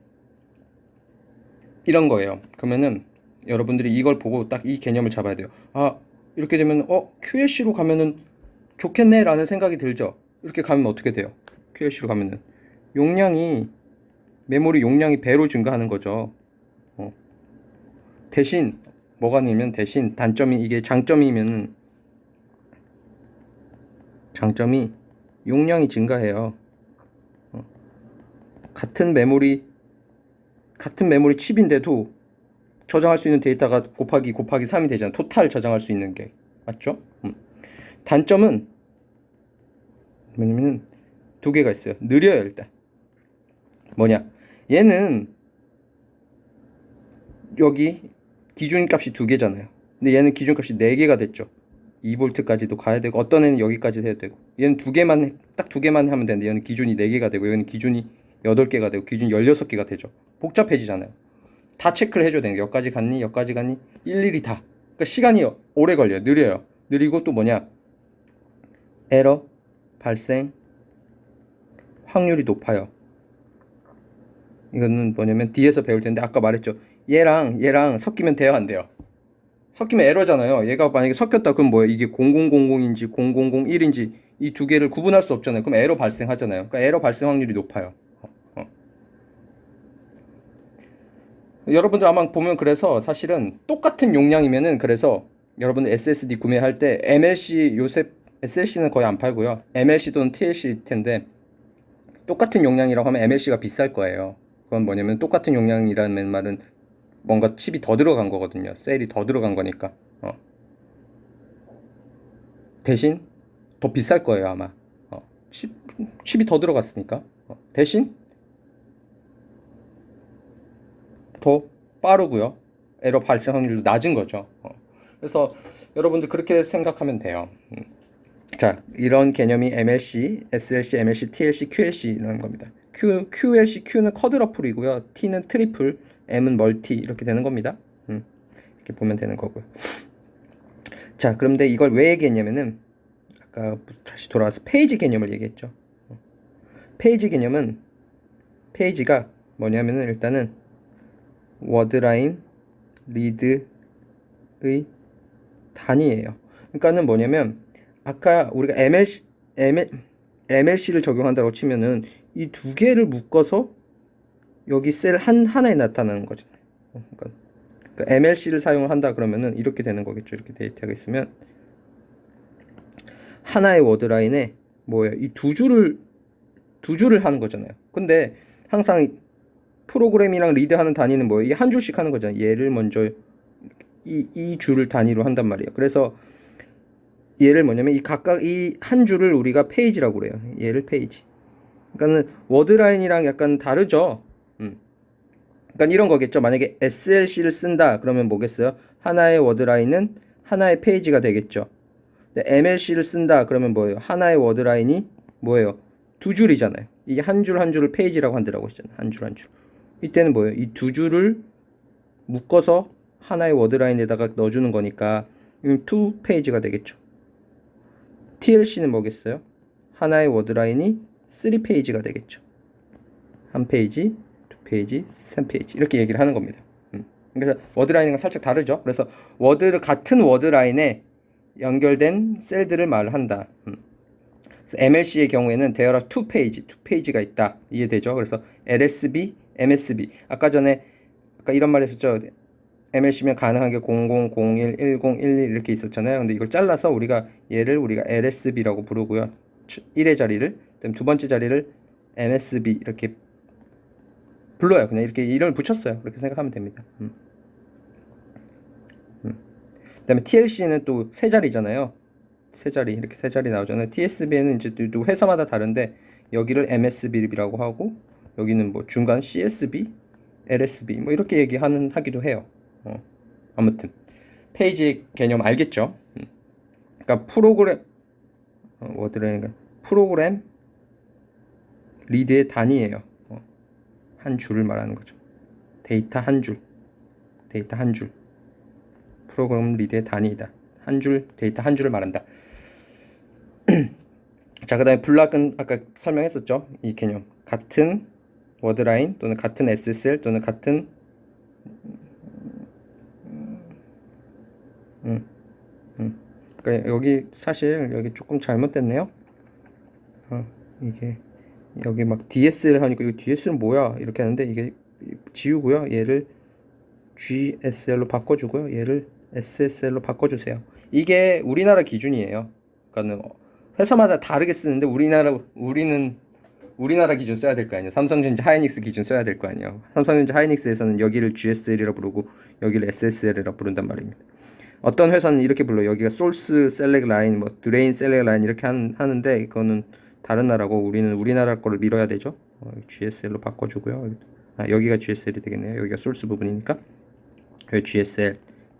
이런 거예요. 그러면은 여러분들이 이걸 보고 딱 이 개념을 잡아야 돼요. 아, 이렇게 되면 QLC로 가면은 좋겠네 라는 생각이 들죠. 이렇게 가면 어떻게 돼요? QLC로 가면은 메모리 용량이 배로 증가하는 거죠. 대신 뭐가 되면 대신 단점이 이게 장점이면은 장점이 용량이 증가해요. 같은 메모리 칩인데도 저장할 수 있는 데이터가 곱하기 3이 되잖아. 토탈 저장할 수 있는 게 맞죠? 단점은 뭐냐면은 두 개가 있어요. 느려요. 일단 뭐냐, 얘는 여기 기준값이 두 개잖아요. 근데 얘는 기준값이 4개가 됐죠. 2V까지도 가야 되고 어떤 애는 여기까지 해야 되고, 얘는 딱 두 개만 하면 되는데 얘는 기준이 4개가 되고 얘는 기준이 8개가 되고 기준이 16개가 되죠. 복잡해지잖아요. 다 체크를 해줘야 되는 게 여기까지 갔니 일일이 다. 그러니까 시간이 오래 걸려요. 느려요. 느리고 또 뭐냐, 에러 발생 확률이 높아요. 이거는 뭐냐면 뒤에서 배울 텐데 아까 말했죠. 얘랑 섞이면 돼요, 안 돼요? 섞이면 에러잖아요. 얘가 만약에 섞였다 그럼 뭐예요? 이게 0000인지 0001인지 이 두 개를 구분할 수 없잖아요. 그럼 에러 발생하잖아요. 그러니까 에러 발생 확률이 높아요. 여러분들 아마 보면 그래서 사실은 똑같은 용량이면은 그래서 여러분들 SSD 구매할 때 MLC 요새 SLC는 거의 안 팔고요. MLC 또는 TLC 텐데 똑같은 용량이라고 하면 MLC가 비쌀 거예요. 그건 뭐냐면 똑같은 용량이라는 말은 뭔가 칩이 더 들어간 거거든요. 셀이 더 들어간 거니까. 대신 더 비쌀 거예요, 아마. 칩이 더 들어갔으니까. 대신 더 빠르고요. 에러 발생 확률도 낮은 거죠. 그래서 여러분들 그렇게 생각하면 돼요. 자, 이런 개념이 MLC, SLC, MLC, TLC, QLC라는 겁니다. QLC, Q는 쿼드러플이고요. T는 트리플, M은 멀티 이렇게 되는 겁니다. 이렇게 보면 되는 거고요. 자, 그런데 이걸 왜 얘기했냐면은 아까 다시 돌아와서 페이지 개념을 얘기했죠. 페이지 개념은 페이지가 뭐냐면은 일단은 워드라인 리드의 단위예요. 그러니까는 뭐냐면 아까 우리가 MLC를 적용한다고 치면은 이 두 개를 묶어서 여기 셀 하나에 나타나는 거잖아요. 그러니까 MLC를 사용한다 그러면은 이렇게 되는 거겠죠. 이렇게 데이터가 있으면 하나의 워드라인에 뭐예요? 이 두 줄을 하는 거잖아요. 근데 항상 프로그램이랑 리드하는 단위는 뭐예요? 이 한 줄씩 하는 거잖아요. 얘를 먼저 이 줄을 단위로 한단 말이에요. 그래서 얘를 뭐냐면 각각 이 한 줄을 우리가 페이지라고 그래요. 얘를 페이지. 그러니까는 워드라인이랑 약간 다르죠. 그러니까 이런 거겠죠. 만약에 SLC를 쓴다 그러면 뭐겠어요? 하나의 워드라인은 하나의 페이지가 되겠죠. 근데 MLC를 쓴다 그러면 뭐예요? 하나의 워드라인이 뭐예요? 두 줄이잖아요. 이게 한 줄 한 줄을 페이지라고 한다고 했잖아요. 한 줄 한 줄. 이때는 뭐예요? 이 두 줄을 묶어서 하나의 워드라인에다가 넣어주는 거니까 투 페이지가 되겠죠. TLC는 뭐겠어요? 하나의 워드라인이 3페이지가 되겠죠. 한 페이지, 두 페이지, 3페이지 이렇게 얘기를 하는 겁니다. 그래서 워드라인과 살짝 다르죠. 그래서 같은 워드라인에 연결된 셀들을 말한다. MLC의 경우에는 there are two 페이지가 있다. 이해되죠? 그래서 LSB, MSB. 아까 이런 말 했었죠. MLC면 가능한 게 00, 01, 10, 11 이렇게 있었잖아요. 근데 이걸 잘라서 우리가 LSB라고 부르고요. 1의 자리를, 그다음 두 번째 자리를 MSB 이렇게 불러요. 그냥 이렇게 이름을 붙였어요. 그렇게 생각하면 됩니다. 그다음에 TLC는 또 세 자리잖아요. 이렇게 세 자리 나오잖아요. TSB에는 이제 또 회사마다 다른데 여기를 MSB라고 하고 여기는 뭐 중간 CSB LSB 뭐 이렇게 하기도 해요. 아무튼 페이지 개념 알겠죠? 그러니까 프로그램 리드의 단위예요. 한 줄을 말하는 거죠. 데이터 한 줄. 프로그램 리드의 단위이다. 데이터 한 줄을 말한다. 자, 그 다음에 블락은 아까 설명했었죠. 이 개념. 같은 워드라인 또는 같은 SSL 또는 같은 그러니까 여기 사실 여기 조금 잘못됐네요. 이게 여기 막 DSL 하니까 이거 DSL은 뭐야 이렇게 하는데 이게 지우고요. 얘를 GSL로 바꿔주고요. 얘를 SSL로 바꿔주세요. 이게 우리나라 기준이에요. 그러니까는 회사마다 다르게 쓰는데 우리는 우리나라 기준 써야 될 거 아니에요. 삼성전자 하이닉스 기준 써야 될 거 아니에요. 삼성전자 하이닉스에서는 여기를 GSL이라 부르고 여기를 SSL이라 부른단 말입니다. 어떤 회사는 이렇게 불러요. 여기가 소스 셀렉 라인, 뭐 드레인 셀렉 라인 이렇게 하는데 이거는 다른 나라고 우리는 우리나라 거를 밀어야 되죠. GSL로 바꿔주고요. 여기가 GSL이 되겠네요. 여기가 소스 부분이니까 여기 GSL,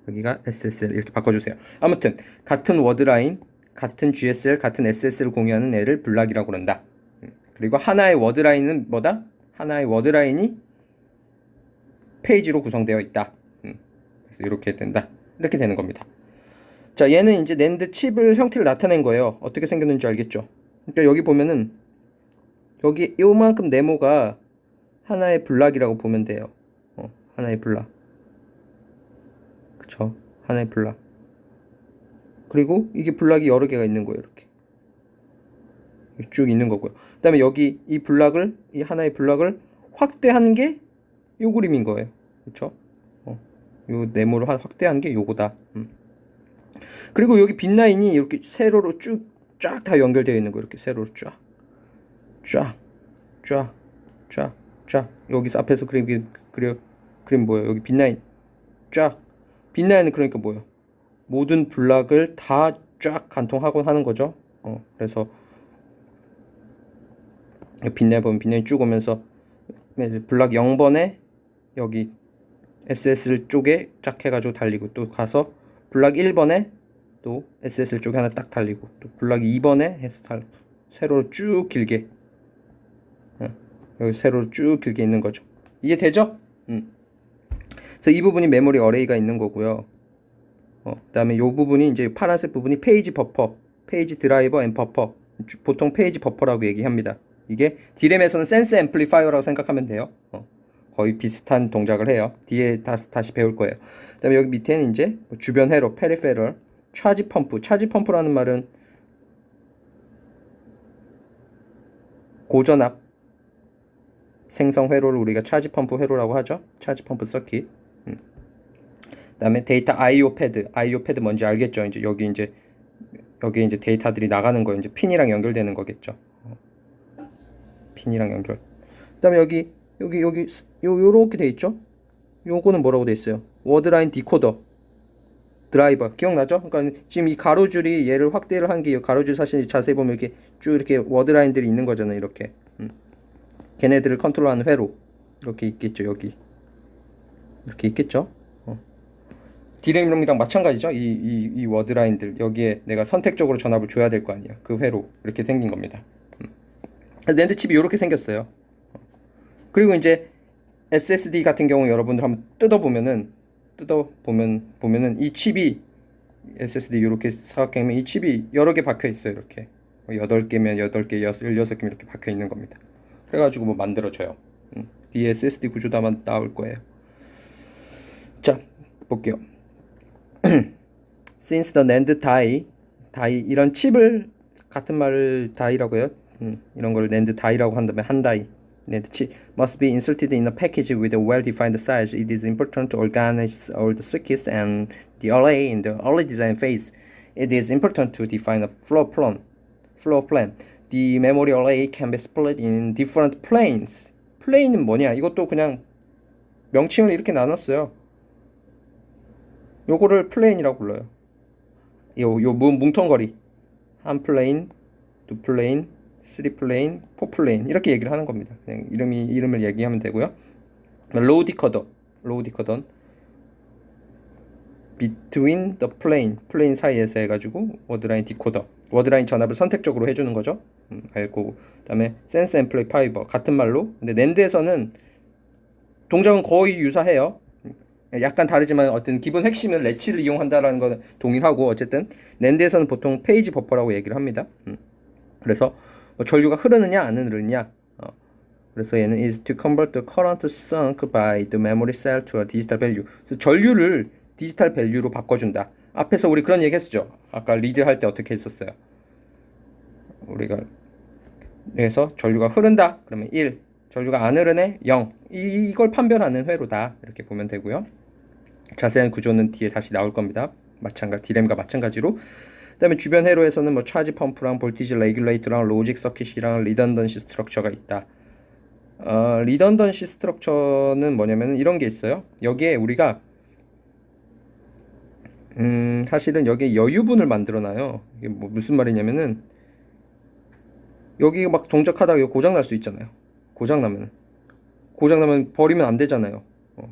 여기가 SSL 이렇게 바꿔주세요. 아무튼 같은 워드라인, 같은 GSL, 같은 SSL을 공유하는 애를 블락이라고 그런다. 그리고 하나의 워드라인은 뭐다? 하나의 워드라인이 페이지로 구성되어 있다. 그래서 이렇게 된다. 이렇게 되는 겁니다. 자, 얘는 이제 낸드 칩을 형태를 나타낸 거예요. 어떻게 생겼는지 알겠죠? 그러니까 여기 보면은 여기 요만큼 네모가 하나의 블락이라고 보면 돼요. 하나의 블락. 그쵸? 하나의 블락. 그리고 이게 블락이 여러 개가 있는 거예요. 이렇게 쭉 있는 거고요. 그 다음에 여기 이 하나의 블락을 확대한 게 요 그림인 거예요. 그쵸? 요 네모를 확대한 게 요거다. 그리고 여기 빈 라인이 이렇게 세로로 쫙 다 연결되어 있는 거 이렇게 세로로 쫙 여기서 앞에서 그림 뭐예요? 여기 빈 라인 빈 라인은 그러니까 뭐예요? 모든 블락을 다 쫙 관통하고 하는 거죠. 그래서 빈 라인 보면 빈 라인 쭉 오면서 블락 0번에 여기 SSL 쪽에 쫙 해가지고 달리고 또 가서 블락 1번에 또 SSL 쪽에 하나 딱 달리고 또 블락 2번에 해서 세로로 쭉 길게 여기 세로로 쭉 길게 있는 거죠. 이해되죠? 그래서 이 부분이 메모리 어레이가 있는 거고요. 그 다음에 이 부분이 이제 파란색 부분이 페이지 버퍼, 페이지 드라이버 앤 버퍼, 보통 페이지 버퍼라고 얘기합니다. 이게 D램에서는 센스 앰플리파이어라고 생각하면 돼요. 거의 비슷한 동작을 해요. 뒤에 다시 배울 거예요. 그 다음에 여기 밑에는 이제 주변 회로, 페리페럴, 차지 펌프라는 말은 고전압 생성 회로를 우리가 차지 펌프 회로라고 하죠. 차지 펌프 서킷. 그 다음에 데이터 IO 패드 뭔지 알겠죠? 이제 여기 이제 데이터들이 나가는 거 이제 핀이랑 연결되는 거겠죠. 핀이랑 연결. 그 다음에 여기 요렇게 돼 있죠? 요거는 뭐라고 돼 있어요? 워드라인 디코더 드라이버 기억나죠? 그러니까 지금 이 가로줄이 얘를 확대를 한 게 가로줄 사실 자세히 보면 이렇게 쭉 이렇게 워드라인들이 있는 거잖아요. 이렇게 걔네들을 컨트롤하는 회로 이렇게 있겠죠. 여기 이렇게 있겠죠. D램이랑 마찬가지죠. 이 워드라인들 여기에 내가 선택적으로 전압을 줘야 될 거 아니야. 그 회로 이렇게 생긴 겁니다. 낸드 칩이 이렇게 생겼어요. 그리고 이제 SSD 같은 경우 여러분들 한번 뜯어보면은 이 칩이 SSD 이렇게 사각형이면 이 칩이 여러 개 박혀 있어요. 이렇게 8개면 8개, 16개면 이렇게 박혀 있는 겁니다. 그래가지고 뭐 만들어져요. 뒤에 SSD 구조도 아마 나올 거예요. 자, 볼게요. Since the NAND die 이런 칩을 같은 말을 die라고 해요. 이런 걸 NAND die라고 한다면 한 die NAND chip must be inserted in a package with a well-defined size. It is important to organize all the circuits and the array in the early design phase. It is important to define a floor plan. The memory array can be split in different planes. plane은 뭐냐? 이것도 그냥 명칭을 이렇게 나눴어요. 요거를 플레인이라고 불러요. 요 뭉텅거리 한 플레인, 두 플레인, 3플레인, 4플레인 이렇게 얘기를 하는 겁니다. 그냥 이름을 얘기하면 되고요. 로우 디코더, between the plane 사이에서 해가지고 워드라인 디코더, 워드라인 전압을 선택적으로 해주는 거죠. 알고. 그다음에 센스 앰플리파이버 같은 말로. 근데 낸드에서는 동작은 거의 유사해요. 약간 다르지만 어떤 기본 핵심은 레치를 이용한다라는 건 동일하고, 어쨌든 낸드에서는 보통 페이지 버퍼라고 얘기를 합니다. 그래서 뭐 전류가 흐르느냐 안 흐르느냐. 그래서 얘는 is to convert the current sunk by the memory cell to a digital value. 그래서 전류를 디지털 밸류로 바꿔준다. 앞에서 우리 그런 얘기 했었죠. 아까 리드 할 때 어떻게 했었어요? 우리가 그래서 전류가 흐른다 그러면 1, 전류가 안 흐르네 0. 이걸 판별하는 회로다, 이렇게 보면 되고요. 자세한 구조는 뒤에 다시 나올 겁니다. 디램과 마찬가지로. 그 다음에 주변 회로에서는 뭐 차지 펌프랑 볼티지 레귤레이터랑 로직 서킷이랑 리던던시 스트럭처가 있다. 리던던시 스트럭처는 뭐냐면 이런 게 있어요. 여기에 우리가 사실은 여기에 여유분을 만들어놔요. 이게 뭐 무슨 말이냐면은 여기 막 동작하다가 고장 날 수 있잖아요. 고장 나면 버리면 안 되잖아요.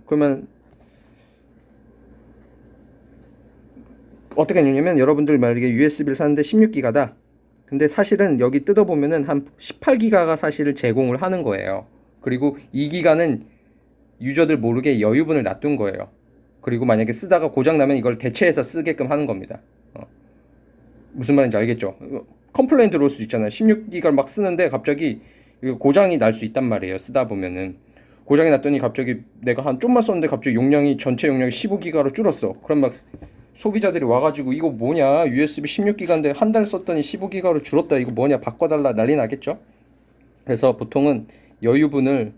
그러면 어떻게 하냐면 여러분들 만약에 USB를 사는데 16기가다. 근데 사실은 여기 뜯어보면은 한 18기가가 사실을 제공을 하는 거예요. 그리고 2기가는 유저들 모르게 여유분을 놔둔 거예요. 그리고 만약에 쓰다가 고장나면 이걸 대체해서 쓰게끔 하는 겁니다. 무슨 말인지 알겠죠? 컴플레인 들어올 수도 있잖아요. 16기가를 막 쓰는데 갑자기 고장이 날 수 있단 말이에요. 쓰다 보면은 고장이 났더니 갑자기 내가 한 좀만 썼는데 갑자기 전체 용량이 15기가로 줄었어. 그럼 막 소비자들이 와가지고 이거 뭐냐, USB 16기가인데 한 달 썼더니 15기가로 줄었다, 이거 뭐냐, 바꿔달라, 난리 나겠죠. 그래서 보통은 여유분을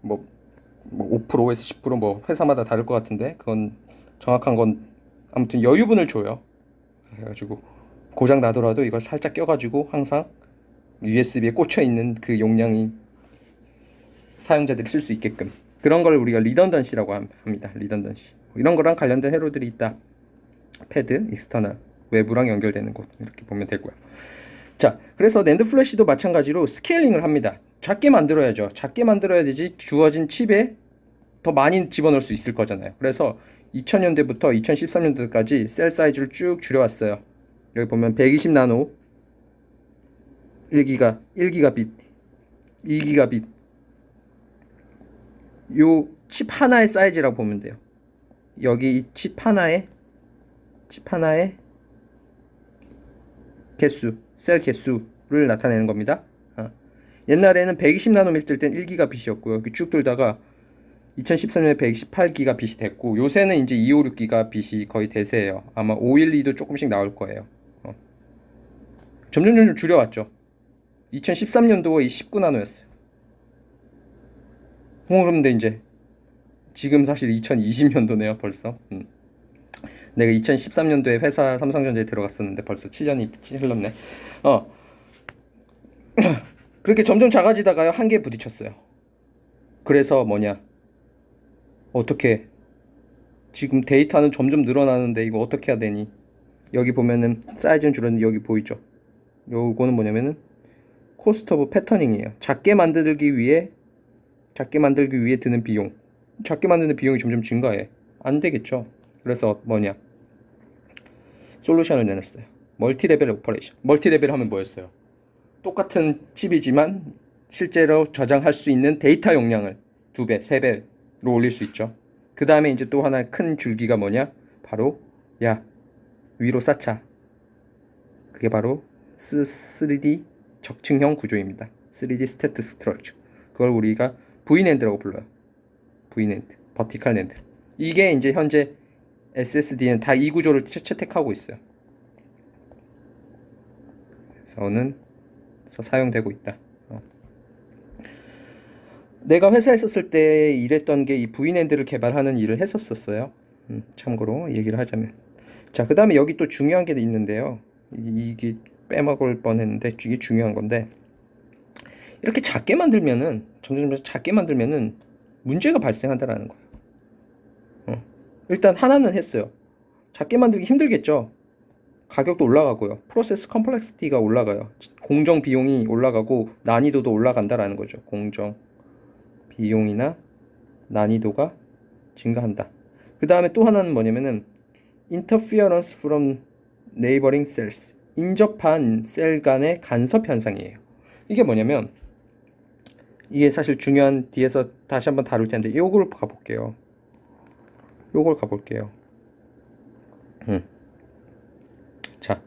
뭐 5%에서 10%, 회사마다 다를 것 같은데 그건 정확한 건 아무튼 여유분을 줘요. 그래가지고 고장 나더라도 이걸 살짝 껴가지고 항상 USB에 꽂혀 있는 그 용량이 사용자들이 쓸 수 있게끔, 그런 걸 우리가 리던던시라고 합니다. 리던던시. 이런 거랑 관련된 회로들이 있다. 패드, 익스터널, 외부랑 연결되는 곳, 이렇게 보면 되고요. 자, 그래서 낸드 플래시도 마찬가지로 스케일링을 합니다. 작게 만들어야죠. 작게 만들어야 되지 주어진 칩에 더 많이 집어넣을 수 있을 거잖아요. 그래서 2000년대부터 2013년도까지 셀 사이즈를 쭉 줄여왔어요. 여기 보면 120 나노, 1기가빗, 2기가빗, 요 칩 하나의 사이즈라고 보면 돼요. 여기 이 칩 하나의 개수, 셀 개수를 나타내는 겁니다. 옛날에는 120 나노미터 뜰 땐 1기가빗이었고요. 이렇게 쭉 돌다가 2013년에 128기가빗이 됐고, 요새는 이제 256기가빗이 거의 대세예요. 아마 512도 조금씩 나올 거예요. 점점 줄여왔죠. 2013년도에 19나노였어요. 그런데 이제 지금 사실 2020년도네요, 벌써. 내가 2013년도에 회사 삼성전자에 들어갔었는데 벌써 7년이 흘렀네. 그렇게 점점 작아지다가요, 한계에 부딪혔어요. 그래서 뭐냐, 어떻게 지금 데이터는 점점 늘어나는데 이거 어떻게 해야 되니? 여기 보면은 사이즈는 줄었는데 여기 보이죠? 요거는 뭐냐면은 코스트 오브 패터닝이에요. 작게 만들기 위해 드는 비용. 작게 만드는 비용이 점점 증가해. 안 되겠죠. 그래서 뭐냐, 솔루션을 내놨어요. 멀티레벨 오퍼레이션. 멀티레벨 하면 뭐였어요? 똑같은 칩이지만 실제로 저장할 수 있는 데이터 용량을 2배, 3배로 올릴 수 있죠. 그 다음에 이제 또 하나 큰 줄기가 뭐냐? 바로 위로 쌓자. 그게 바로 3D 적층형 구조입니다. 3D 스태트 스트럭처. 그걸 우리가 V낸드라고 불러요. V낸드, 버티컬 낸드. 이게 이제 현재 SSD는 다 이 구조를 채택하고 있어요. 그래서 사용되고 있다. 내가 회사에 있었을 때 일했던 게 이 V낸드를 개발하는 일을 했었어요. 참고로 얘기를 하자면. 자, 그 다음에 여기 또 중요한 게 있는데요. 이게 빼먹을 뻔했는데 이게 중요한 건데, 이렇게 점점 작게 만들면은 문제가 발생한다라는 거예요. 일단 하나는 했어요. 작게 만들기 힘들겠죠. 가격도 올라가고요. 프로세스 컴플렉시티가 올라가요. 공정 비용이 올라가고 난이도도 올라간다라는 거죠. 공정 비용이나 난이도가 증가한다. 그 다음에 또 하나는 뭐냐면은 interference from neighboring cells. 인접한 셀 간의 간섭 현상이에요. 이게 뭐냐면 이게 사실 중요한 뒤에서 다시 한번 다룰 텐데 요걸 가볼게요. 자,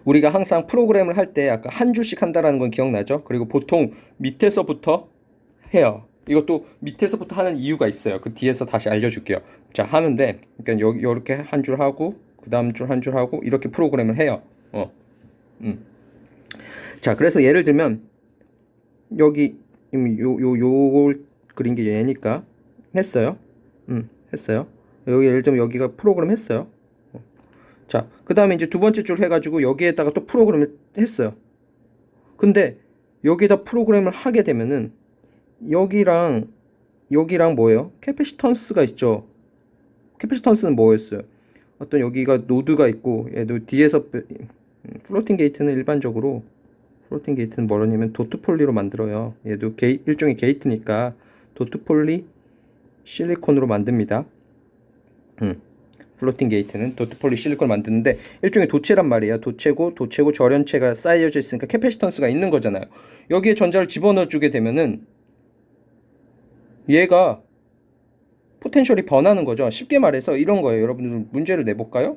우리가 항상 프로그램을 할 때 아까 한 줄씩 한다라는 건 기억나죠? 그리고 보통 밑에서부터 해요. 이것도 밑에서부터 하는 이유가 있어요. 그 뒤에서 다시 알려줄게요. 자, 하는데 그러니까 여기 이렇게 한 줄 하고 그 다음 줄 한 줄 하고 이렇게 프로그램을 해요. 자, 그래서 예를 들면 여기 요걸 그린 게 얘니까 했어요. 했어요. 여기 예를 들면 여기가 프로그램 했어요. 자, 그 다음에 이제 두 번째 줄 해가지고 여기에다가 또 프로그램을 했어요. 근데 여기다 프로그램을 하게 되면은 여기랑 뭐예요? 캐패시턴스가 있죠. 캐패시턴스는 뭐였어요? 어떤 여기가 노드가 있고 얘도 뒤에서 플로팅 게이트는 일반적으로 플로팅 게이트는 뭐냐면 도트폴리로 만들어요. 얘도 일종의 게이트니까 도트폴리 실리콘으로 만듭니다. 플로팅 게이트는 도트폴리 실리콘을 만드는데 일종의 도체란 말이에요. 도체고 절연체가 쌓여져 있으니까 캐패시턴스가 있는 거잖아요. 여기에 전자를 집어넣어 주게 되면은 얘가 포텐셜이 변하는 거죠. 쉽게 말해서 이런 거예요. 여러분들 문제를 내볼까요?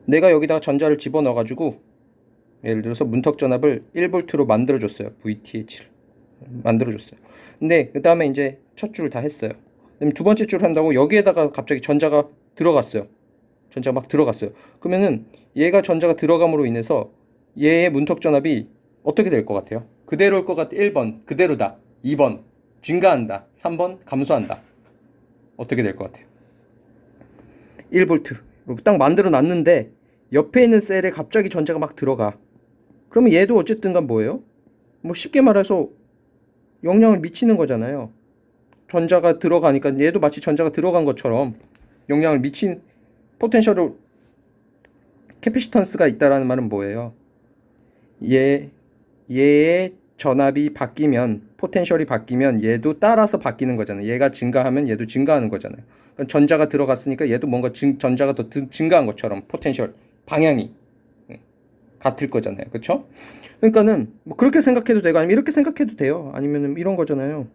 내가 여기다가 전자를 집어넣어 가지고 예를 들어서 문턱 전압을 1V로 만들어 줬어요. VTH를 만들어 줬어요. 근데 그 다음에 이제 첫 줄을 다 했어요. 그다음에 두 번째 줄 한다고 여기에다가 갑자기 전자가 들어갔어요. 전자가 막 들어갔어요. 그러면은 얘가 전자가 들어감으로 인해서 얘의 문턱 전압이 어떻게 될 것 같아요? 그대로일 것 같아. 1번 그대로다. 2번 증가한다. 3번 감소한다. 어떻게 될 것 같아요? 1V 딱 만들어 놨는데 옆에 있는 셀에 갑자기 전자가 막 들어가. 그러면 얘도 어쨌든 간 뭐예요? 뭐 쉽게 말해서 영향을 미치는 거잖아요. 전자가 들어가니까 얘도 마치 전자가 들어간 것처럼 영향을 미친 포텐셜로 캐피시턴스가 있다라는 말은 뭐예요? 얘의 전압이 바뀌면 포텐셜이 바뀌면 얘도 따라서 바뀌는 거잖아요. 얘가 증가하면 얘도 증가하는 거잖아요. 그러니까 전자가 들어갔으니까 얘도 뭔가 전자가 더 증가한 것처럼 포텐셜 방향이 같을 거잖아요. 그렇죠? 그러니까는 뭐 그렇게 생각해도 되고 아니면 이렇게 생각해도 돼요. 아니면은 이런 거잖아요.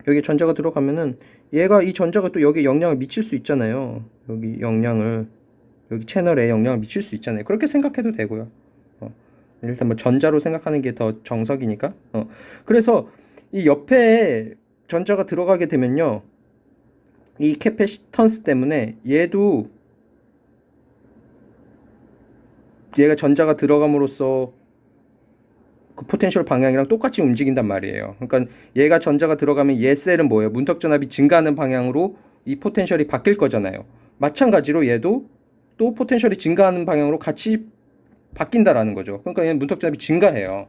여기 전자가 들어가면은 얘가 이 전자가 또 여기에 영향을 미칠 수 있잖아요. 여기 채널에 영향을 미칠 수 있잖아요. 그렇게 생각해도 되고요. 일단 뭐 전자로 생각하는 게 더 정석이니까. 그래서 이 옆에 전자가 들어가게 되면요. 이 캐패시턴스 때문에 얘가 전자가 들어감으로써 그 포텐셜 방향이랑 똑같이 움직인단 말이에요. 그러니까 얘가 전자가 들어가면 얘 셀은 뭐예요? 문턱 전압이 증가하는 방향으로 이 포텐셜이 바뀔 거잖아요. 마찬가지로 얘도 또 포텐셜이 증가하는 방향으로 같이 바뀐다라는 거죠. 그러니까 얘는 문턱 전압이 증가해요.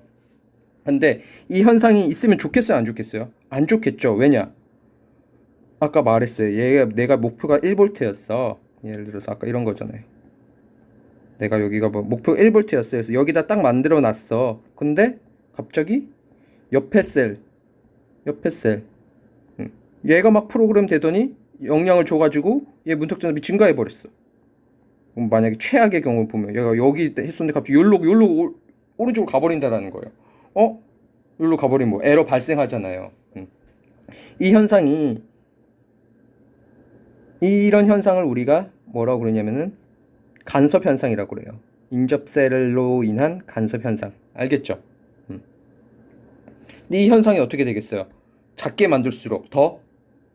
근데 이 현상이 있으면 좋겠어요, 안 좋겠어요? 안 좋겠죠. 왜냐? 아까 말했어요. 내가 목표가 1V였어. 예를 들어서 아까 이런 거잖아요. 내가 여기가 뭐 목표 1V였어요. 그래서 여기다 딱 만들어 놨어. 근데 갑자기 옆에 셀 얘가 막 프로그램 되더니 영향을 줘가지고 얘 문턱 전압이 증가해 버렸어. 그럼 만약에 최악의 경우 보면 얘가 여기 했었는데 갑자기 여기로 오른쪽으로 가버린다라는 거예요. 여기로 가버리면 뭐 에러 발생하잖아요. 이 현상이 이런 현상을 우리가 뭐라고 그러냐면은 간섭 현상이라고 그래요. 인접셀로 인한 간섭 현상. 알겠죠? 이 현상이 어떻게 되겠어요? 작게 만들수록 더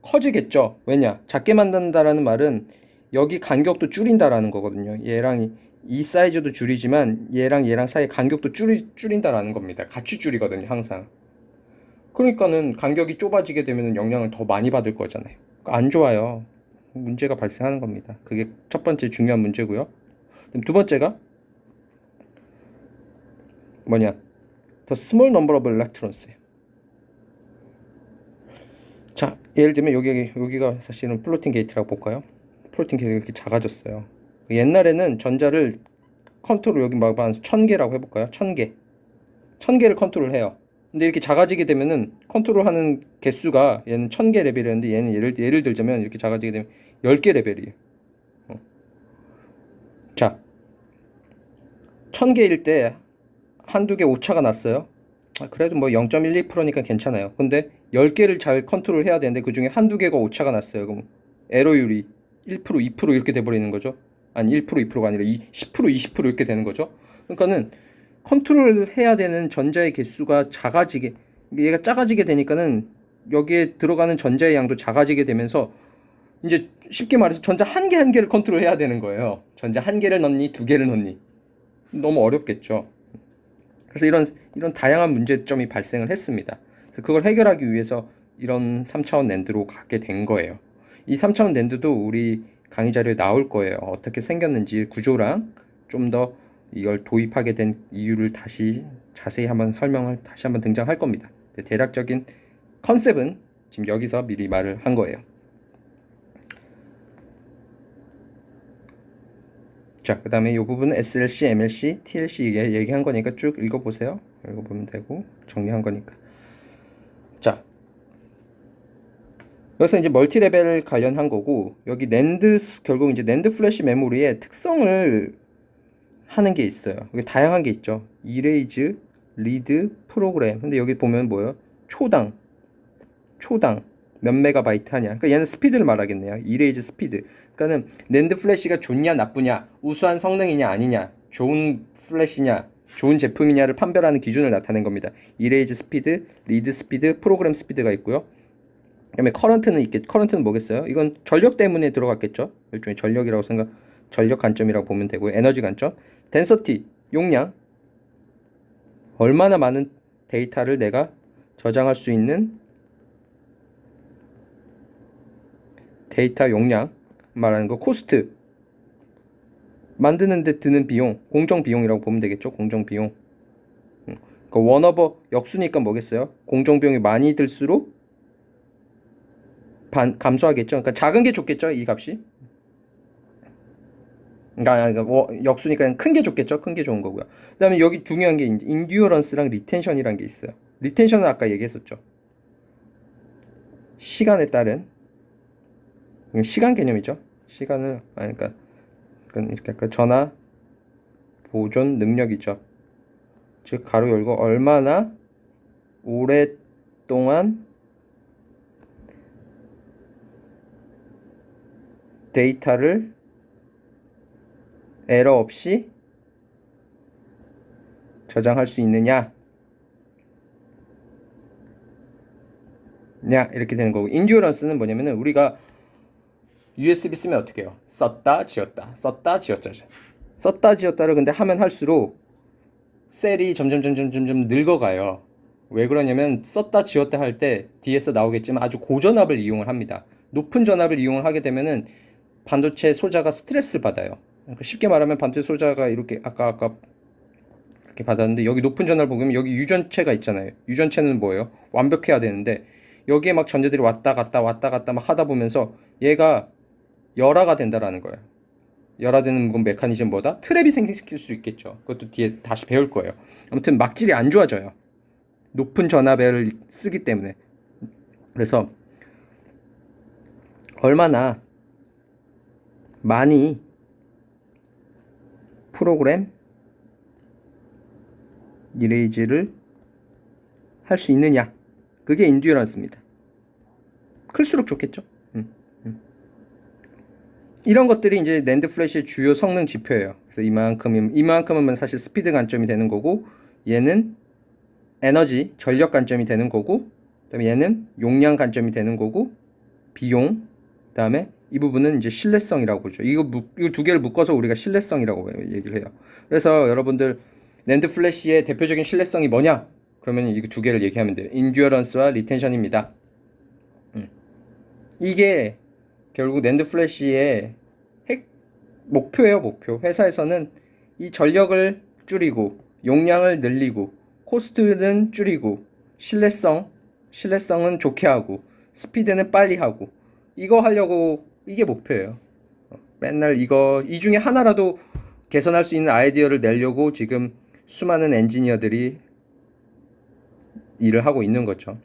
커지겠죠. 왜냐? 작게 만든다라는 말은 여기 간격도 줄인다라는 거거든요. 얘랑 이 사이즈도 줄이지만 얘랑 사이 간격도 줄인다라는 겁니다. 같이 줄이거든요, 항상. 그러니까는 간격이 좁아지게 되면 영향을 더 많이 받을 거잖아요. 안 좋아요. 문제가 발생하는 겁니다. 그게 첫 번째 중요한 문제고요. 그럼 두 번째가 뭐냐? The small number of electrons. 자, 예를 들면 여기가 사실은 플로팅 게이트라고 볼까요? 플로팅 게이트가 이렇게 작아졌어요. 옛날에는 전자를 컨트롤 여기 막 1000개라고 해볼까요? 1000개를 컨트롤해요. 근데 이렇게 작아지게 되면은 컨트롤하는 개수가 얘는 1000개 레벨이었는데 얘는 예를 들자면 이렇게 작아지게 되면 10개 레벨이에요. 자, 1000개일 때 한두 개 오차가 났어요. 그래도 뭐 0.12%니까 괜찮아요. 근데 10개를 잘 컨트롤 해야 되는데 그 중에 한두 개가 오차가 났어요. 그럼 에러율이 1%, 2% 이렇게 돼버리는 거죠. 아니 1%, 2%가 아니라 10%, 20% 이렇게 되는 거죠. 그러니까는 컨트롤 해야 되는 전자의 개수가 작아지게, 얘가 작아지게 되니까는 여기에 들어가는 전자의 양도 작아지게 되면서 이제 쉽게 말해서 전자 한 개 한 개를 컨트롤 해야 되는 거예요. 전자 한 개를 넣니, 두 개를 넣니. 너무 어렵겠죠. 그래서 이런 다양한 문제점이 발생을 했습니다. 그래서 그걸 해결하기 위해서 이런 3차원 낸드로 가게 된 거예요. 이 3차원 낸드도 우리 강의 자료에 나올 거예요. 어떻게 생겼는지 구조랑 좀 더 이걸 도입하게 된 이유를 다시 자세히 한번 설명을 다시 한번 등장할 겁니다. 대략적인 컨셉은 지금 여기서 미리 말을 한 거예요. 자, 그 다음에 이 부분은 SLC, MLC, TLC 얘기한 거니까 쭉 읽어보세요. 읽어보면 되고 정리한 거니까. 자, 여기서 이제 멀티레벨 관련한 거고, 여기 낸드, 결국 이제 낸드 플래시 메모리의 특성을 하는 게 있어요. 여기 다양한 게 있죠. 이레이즈, 리드, 프로그램. 근데 여기 보면 뭐예요? 초당 몇 메가바이트 하냐. 그러니까 얘는 스피드를 말하겠네요. 이레이즈 스피드. 그러니까는 낸드 플래시가 좋냐 나쁘냐, 우수한 성능이냐 아니냐, 좋은 플래시냐, 좋은 제품이냐를 판별하는 기준을 나타낸 겁니다. 이레이즈 스피드, 리드 스피드, 프로그램 스피드가 있고요. 그다음에 커런트는 뭐겠어요? 이건 전력 때문에 들어갔겠죠. 일종의 전력이라고 전력 관점이라고 보면 되고요. 에너지 관점. 덴서티, 용량. 얼마나 많은 데이터를 내가 저장할 수 있는 데이터 용량 말하는 거. 코스트, 만드는데 드는 비용, 공정 비용이라고 보면 되겠죠. 공정 비용. 그 원오버 역수니까 뭐겠어요? 공정 비용이 많이 들수록 감소하겠죠. 그러니까 작은 게 좋겠죠, 이 값이. 그러니까 역수니까 큰 게 좋겠죠. 큰 게 좋은 거고요. 그다음에 여기 중요한 게 이제 인듀어런스랑 리텐션이란 게 있어요. 리텐션은 아까 얘기했었죠. 시간에 따른 시간 개념이죠. 시간을 그러니까 이렇게 할까, 전화 보존 능력이죠. 즉 가로 열고 얼마나 오랫동안 데이터를 에러 없이 저장할 수 있느냐 이렇게 되는 거고, 인듀어런스는 뭐냐면은 우리가 USB 쓰면 어떻게 해요? 썼다 지웠다 썼다 지웠다를 근데 하면 할수록 셀이 점점 늙어가요. 왜 그러냐면 썼다 지웠다 할 때 뒤에서 나오겠지만 아주 고전압을 이용을 합니다. 높은 전압을 이용을 하게 되면은 반도체 소자가 스트레스를 받아요. 그러니까 쉽게 말하면 반도체 소자가 이렇게 아까 이렇게 받았는데, 여기 높은 전압을 보면 여기 유전체가 있잖아요. 유전체는 뭐예요? 완벽해야 되는데 여기에 막 전자들이 왔다 갔다 막 하다 보면서 얘가 열화가 된다라는 거예요. 열화되는 메커니즘 뭐다? 트랩이 생기실 수 있겠죠. 그것도 뒤에 다시 배울 거예요. 아무튼 막질이 안 좋아져요. 높은 전압을 쓰기 때문에. 그래서 얼마나 많이 프로그램 이레이즈를 할 수 있느냐, 그게 인듀어런스입니다. 클수록 좋겠죠. 이런 것들이 이제 낸드 플래시의 주요 성능 지표예요. 그래서 이만큼은 사실 스피드 관점이 되는 거고, 얘는 에너지 전력 관점이 되는 거고, 그다음에 얘는 용량 관점이 되는 거고, 비용, 그다음에 이 부분은 이제 신뢰성이라고 보죠. 이거 두 개를 묶어서 우리가 신뢰성이라고 얘기를 해요. 그래서 여러분들 낸드 플래시의 대표적인 신뢰성이 뭐냐? 그러면 이거 두 개를 얘기하면 돼요. 인듀어런스와 리텐션입니다. 이게 결국 낸드 플래시의 목표예요, 목표. 회사에서는 이 전력을 줄이고 용량을 늘리고 코스트는 줄이고 신뢰성은 좋게 하고 스피드는 빨리 하고, 이거 하려고, 이게 목표예요. 맨날 이 중에 하나라도 개선할 수 있는 아이디어를 내려고 지금 수많은 엔지니어들이 일을 하고 있는 거죠.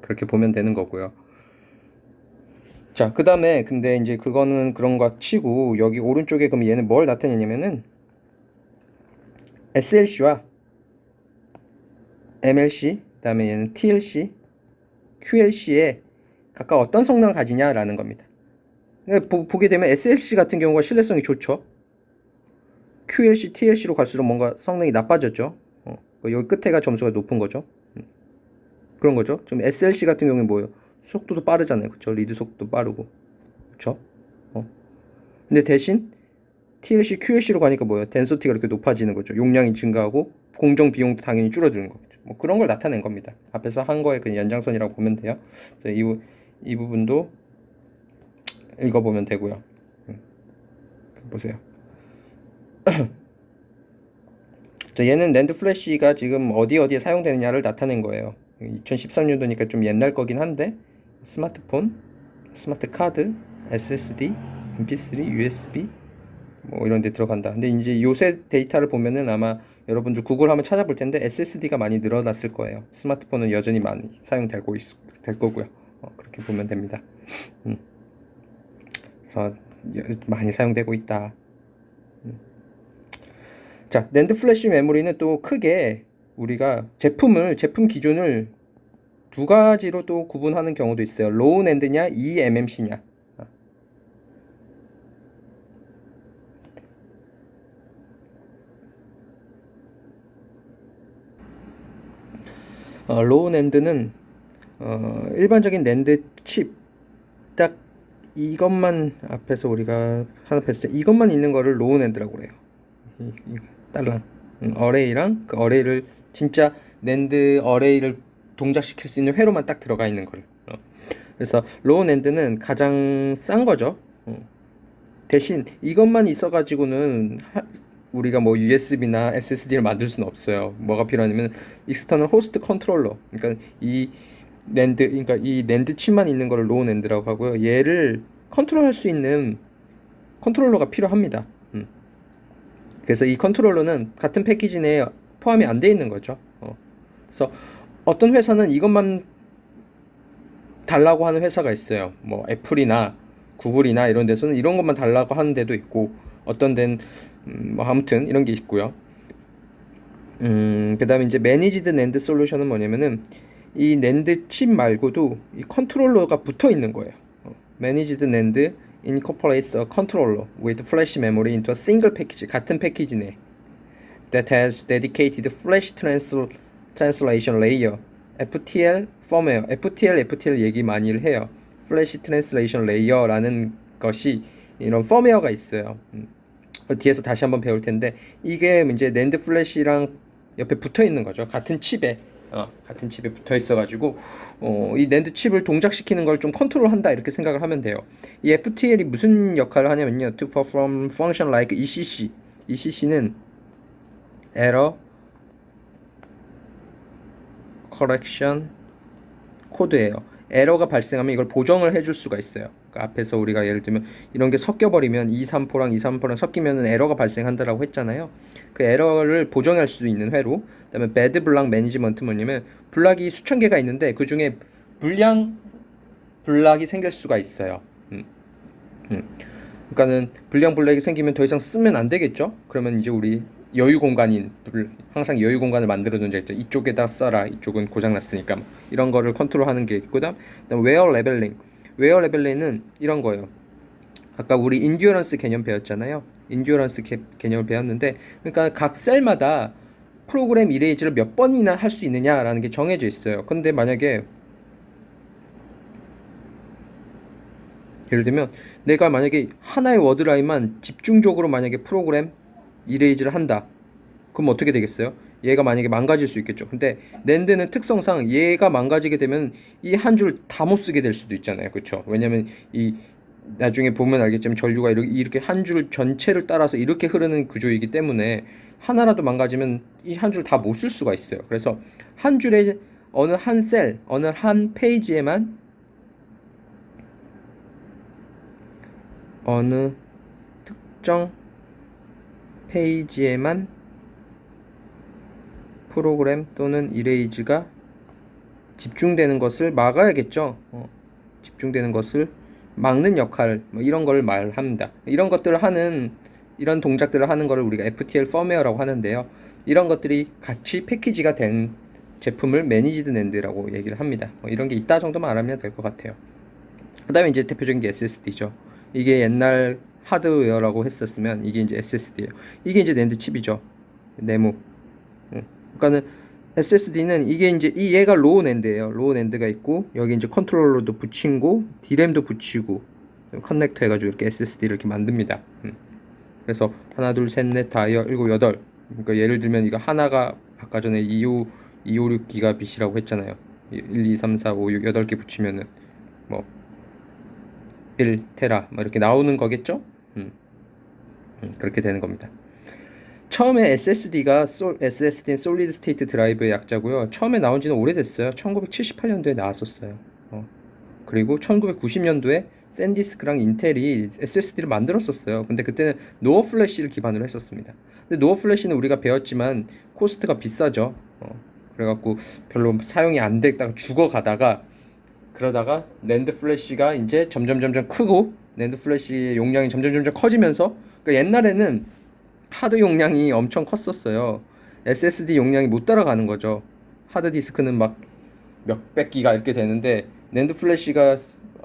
그렇게 보면 되는 거고요. 자, 그 다음에 근데 이제 그거는 그런 거 치고 여기 오른쪽에 그럼 얘는 뭘 나타내냐면은 SLC와 MLC, 그 다음에 얘는 TLC, QLC에 각각 어떤 성능을 가지냐라는 겁니다. 그러니까 보게 되면 SLC 같은 경우가 신뢰성이 좋죠. QLC, TLC로 갈수록 뭔가 성능이 나빠졌죠. 여기 끝에가 점수가 높은 거죠. 그런 거죠. 좀 SLC 같은 경우는 뭐예요? 속도도 빠르잖아요. 그쵸? 리드 속도 빠르고. 그쵸? 근데 대신 TLC, QLC로 가니까 뭐예요? 덴서티가 이렇게 높아지는 거죠. 용량이 증가하고 공정 비용도 당연히 줄어드는 거죠. 뭐 그런 걸 나타낸 겁니다. 앞에서 한 거의 그 연장선이라고 보면 돼요. 이 부분도 읽어보면 되고요. 보세요. 자, 얘는 랜드 플래시가 지금 어디에 사용되느냐를 나타낸 거예요. 2013년도니까 좀 옛날 거긴 한데 스마트폰, 스마트 카드, SSD, MP3, USB 뭐 이런 데 들어간다. 근데 이제 요새 데이터를 보면은 아마 여러분들 구글 한번 찾아볼 텐데 SSD가 많이 늘어났을 거예요. 스마트폰은 여전히 많이 사용되고 될 거고요. 그렇게 보면 됩니다. 그래서 많이 사용되고 있다. 자, 낸드 플래시 메모리는 또 크게 우리가 제품 기준을 두 가지로 또 구분하는 경우도 있어요. 로우 낸드냐, eMMC냐. 로우 낸드는 일반적인 낸드 칩 딱 이것만 앞에서 우리가 하나 했을 때 이것만 있는 거를 로우 낸드라고 그래요. 딸랑 어레이랑 그 어레이를 진짜 낸드 어레이를 동작시킬 수 있는 회로만 딱 들어가 있는 거를. 그래서 로우 낸드는 가장 싼 거죠. 대신 이것만 있어가지고는 우리가 뭐 USB나 SSD를 만들 수는 없어요. 뭐가 필요하냐면 익스터널 호스트 컨트롤러. 그러니까 이 낸드 칩만 있는 거를 로우 낸드라고 하고요. 얘를 컨트롤할 수 있는 컨트롤러가 필요합니다. 그래서 이 컨트롤러는 같은 패키지 내에 포함이 안 돼 있는 거죠. 그래서 어떤 회사는 이것만 달라고 하는 회사가 있어요. 뭐 애플이나 구글이나 이런 데서는 이런 것만 달라고 하는 데도 있고 어떤 데는 뭐 아무튼 이런 게 있고요. 그 다음에 이제 매니지드 낸드 솔루션은 뭐냐면은 이 낸드 칩 말고도 이 컨트롤러가 붙어 있는 거예요. 매니지드 낸드 incorporates a controller with flash memory into a single package. 같은 패키지 내 that has dedicated flash translation layer FTL firmware. FTL 얘기 많이 해요. Flash Translation Layer라는 것이 이런 펌웨어가 있어요. 뒤에서 다시 한번 배울 텐데 이게 이제 낸드 플래시랑 옆에 붙어 있는 거죠. 같은 칩에 붙어 있어가지고 이 낸드 칩을 동작시키는 걸 좀 컨트롤한다 이렇게 생각을 하면 돼요. 이 FTL이 무슨 역할을 하냐면요. To perform function like ECC. ECC는 Error Correction 코드예요. 에러가 발생하면 이걸 보정을 해줄 수가 있어요. 그러니까 앞에서 우리가 예를 들면 이런 게 섞여버리면 234랑 234랑 섞이면 에러가 발생한다라고 했잖아요. 그 에러를 보정할 수 있는 회로. 그다음에 배드 블락 매니지먼트 뭐냐면 블락이 수천 개가 있는데 그 중에 불량 블락이 생길 수가 있어요. 그러니까는 불량 블락이 생기면 더 이상 쓰면 안 되겠죠. 그러면 이제 우리 여유 공간인 항상 여유 공간을 만들어 놓은 자 있죠. 이쪽에다 써라. 이쪽은 고장 났으니까 이런 거를 컨트롤하는 게 있고 그다음 웨어 레벨링. 웨어 레벨링은 이런 거예요. 아까 우리 인듀어런스 개념 배웠잖아요. 인듀어런스 개념을 배웠는데 그러니까 각 셀마다 프로그램 이레이즈를 몇 번이나 할 수 있느냐라는 게 정해져 있어요. 근데 만약에 예를 들면 내가 만약에 하나의 워드라인만 집중적으로 만약에 프로그램 이레이즈를 한다. 그럼 어떻게 되겠어요? 얘가 만약에 망가질 수 있겠죠. 근데 낸드는 특성상 얘가 망가지게 되면 이 한 줄 다 못 쓰게 될 수도 있잖아요. 그렇죠? 왜냐면 이 나중에 보면 알겠지만 전류가 이렇게 한 줄 전체를 따라서 이렇게 흐르는 구조이기 때문에 하나라도 망가지면 이 한 줄 다 못 쓸 수가 있어요. 그래서 한 줄에 어느 한 셀, 어느 한 페이지에만 어느 특정 페이지에만 프로그램 또는 이레이즈가 집중되는 것을 막아야겠죠. 집중되는 것을 막는 역할, 뭐 이런 걸 말합니다. 이런 것들을 하는, 이런 동작들을 하는 것을 우리가 FTL 펌웨어라고 하는데요. 이런 것들이 같이 패키지가 된 제품을 매니지드 낸드라고 얘기를 합니다. 이런 게 있다 정도만 알아면 될 것 같아요. 그 다음에 이제 대표적인 게 SSD죠. 이게 옛날 하드웨어라고 했었으면 이게 이제 SSD예요. 이게 이제 낸드 칩이죠. 네모. 그러니까는 SSD는 이게 이제 얘가 로우 낸드예요. 로우 낸드가 있고 여기 이제 컨트롤러도 붙이고 D램도 붙이고 커넥터 해가지고 이렇게 SSD를 이렇게 만듭니다. 그래서 하나 둘 셋 넷 다섯 일곱 여덟. 그러니까 예를 들면 이거 하나가 아까 전에 256 기가빗이라고 했잖아요. 1, 2, 3, 4, 5, 6, 8개 붙이면은 뭐 1 테라 뭐 이렇게 나오는 거겠죠? 그렇게 되는 겁니다. 처음에 SSD는 솔리드 스테이트 드라이브의 약자고요. 처음에 나온 지는 오래됐어요. 1978년도에 나왔었어요. 그리고 1990년도에 샌디스크랑 인텔이 SSD를 만들었었어요. 근데 그때는 노어 플래시를 기반으로 했었습니다. 근데 노어 플래시는 우리가 배웠지만 코스트가 비싸죠. 그래갖고 별로 사용이 안 됐다가 죽어가다가 그러다가 낸드 플래시가 이제 점점 크고 낸드 플래시의 용량이 점점 커지면서 그러니까 옛날에는 하드 용량이 엄청 컸었어요. SSD 용량이 못 따라가는 거죠. 하드 디스크는 막 몇백 기가 이렇게 되는데 낸드 플래시가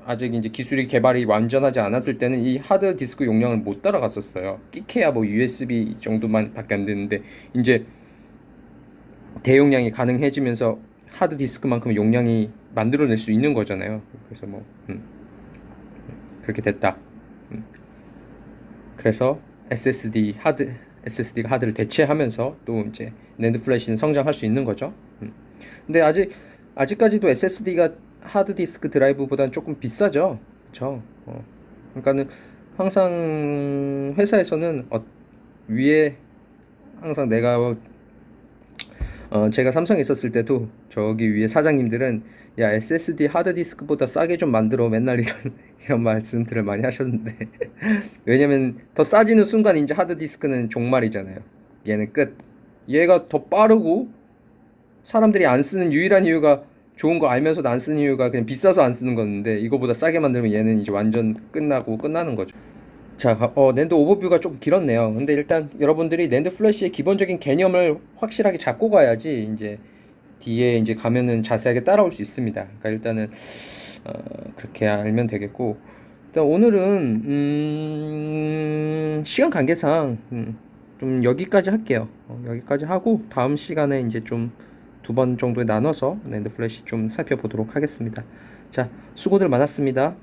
아직 이제 기술이 개발이 완전하지 않았을 때는 이 하드 디스크 용량을 못 따라갔었어요. 끼케야 뭐 USB 정도만 밖에 안 되는데 이제 대용량이 가능해지면서 하드 디스크만큼 용량이 만들어낼 수 있는 거잖아요. 그래서 뭐 그렇게 됐다. 그래서 SSD가 하드를 대체하면서 또 이제 낸드 플래시는 성장할 수 있는 거죠. 근데 아직까지도 SSD가 하드 디스크 드라이브보다는 조금 비싸죠. 그렇죠? 그러니까는 항상 회사에서는 위에 항상 제가 삼성에 있었을 때도 저기 위에 사장님들은 야 SSD 하드디스크보다 싸게 좀 만들어 맨날 이런 말씀들을 많이 하셨는데 왜냐면 더 싸지는 순간 이제 하드디스크는 종말이잖아요. 얘는 끝. 얘가 더 빠르고 사람들이 안 쓰는 유일한 이유가 좋은 거 알면서도 안 쓰는 이유가 그냥 비싸서 안 쓰는 건데 이거보다 싸게 만들면 얘는 이제 완전 끝나는 거죠. 자, 낸드 오버뷰가 조금 길었네요. 근데 일단 여러분들이 낸드 플래시의 기본적인 개념을 확실하게 잡고 가야지 이제 뒤에 이제 가면은 자세하게 따라올 수 있습니다. 그러니까 일단은 그렇게 알면 되겠고, 일단 오늘은 시간 관계상 좀 여기까지 할게요. 여기까지 하고 다음 시간에 이제 좀 2번 정도에 나눠서 낸드 플래시 좀 살펴보도록 하겠습니다. 자, 수고들 많았습니다.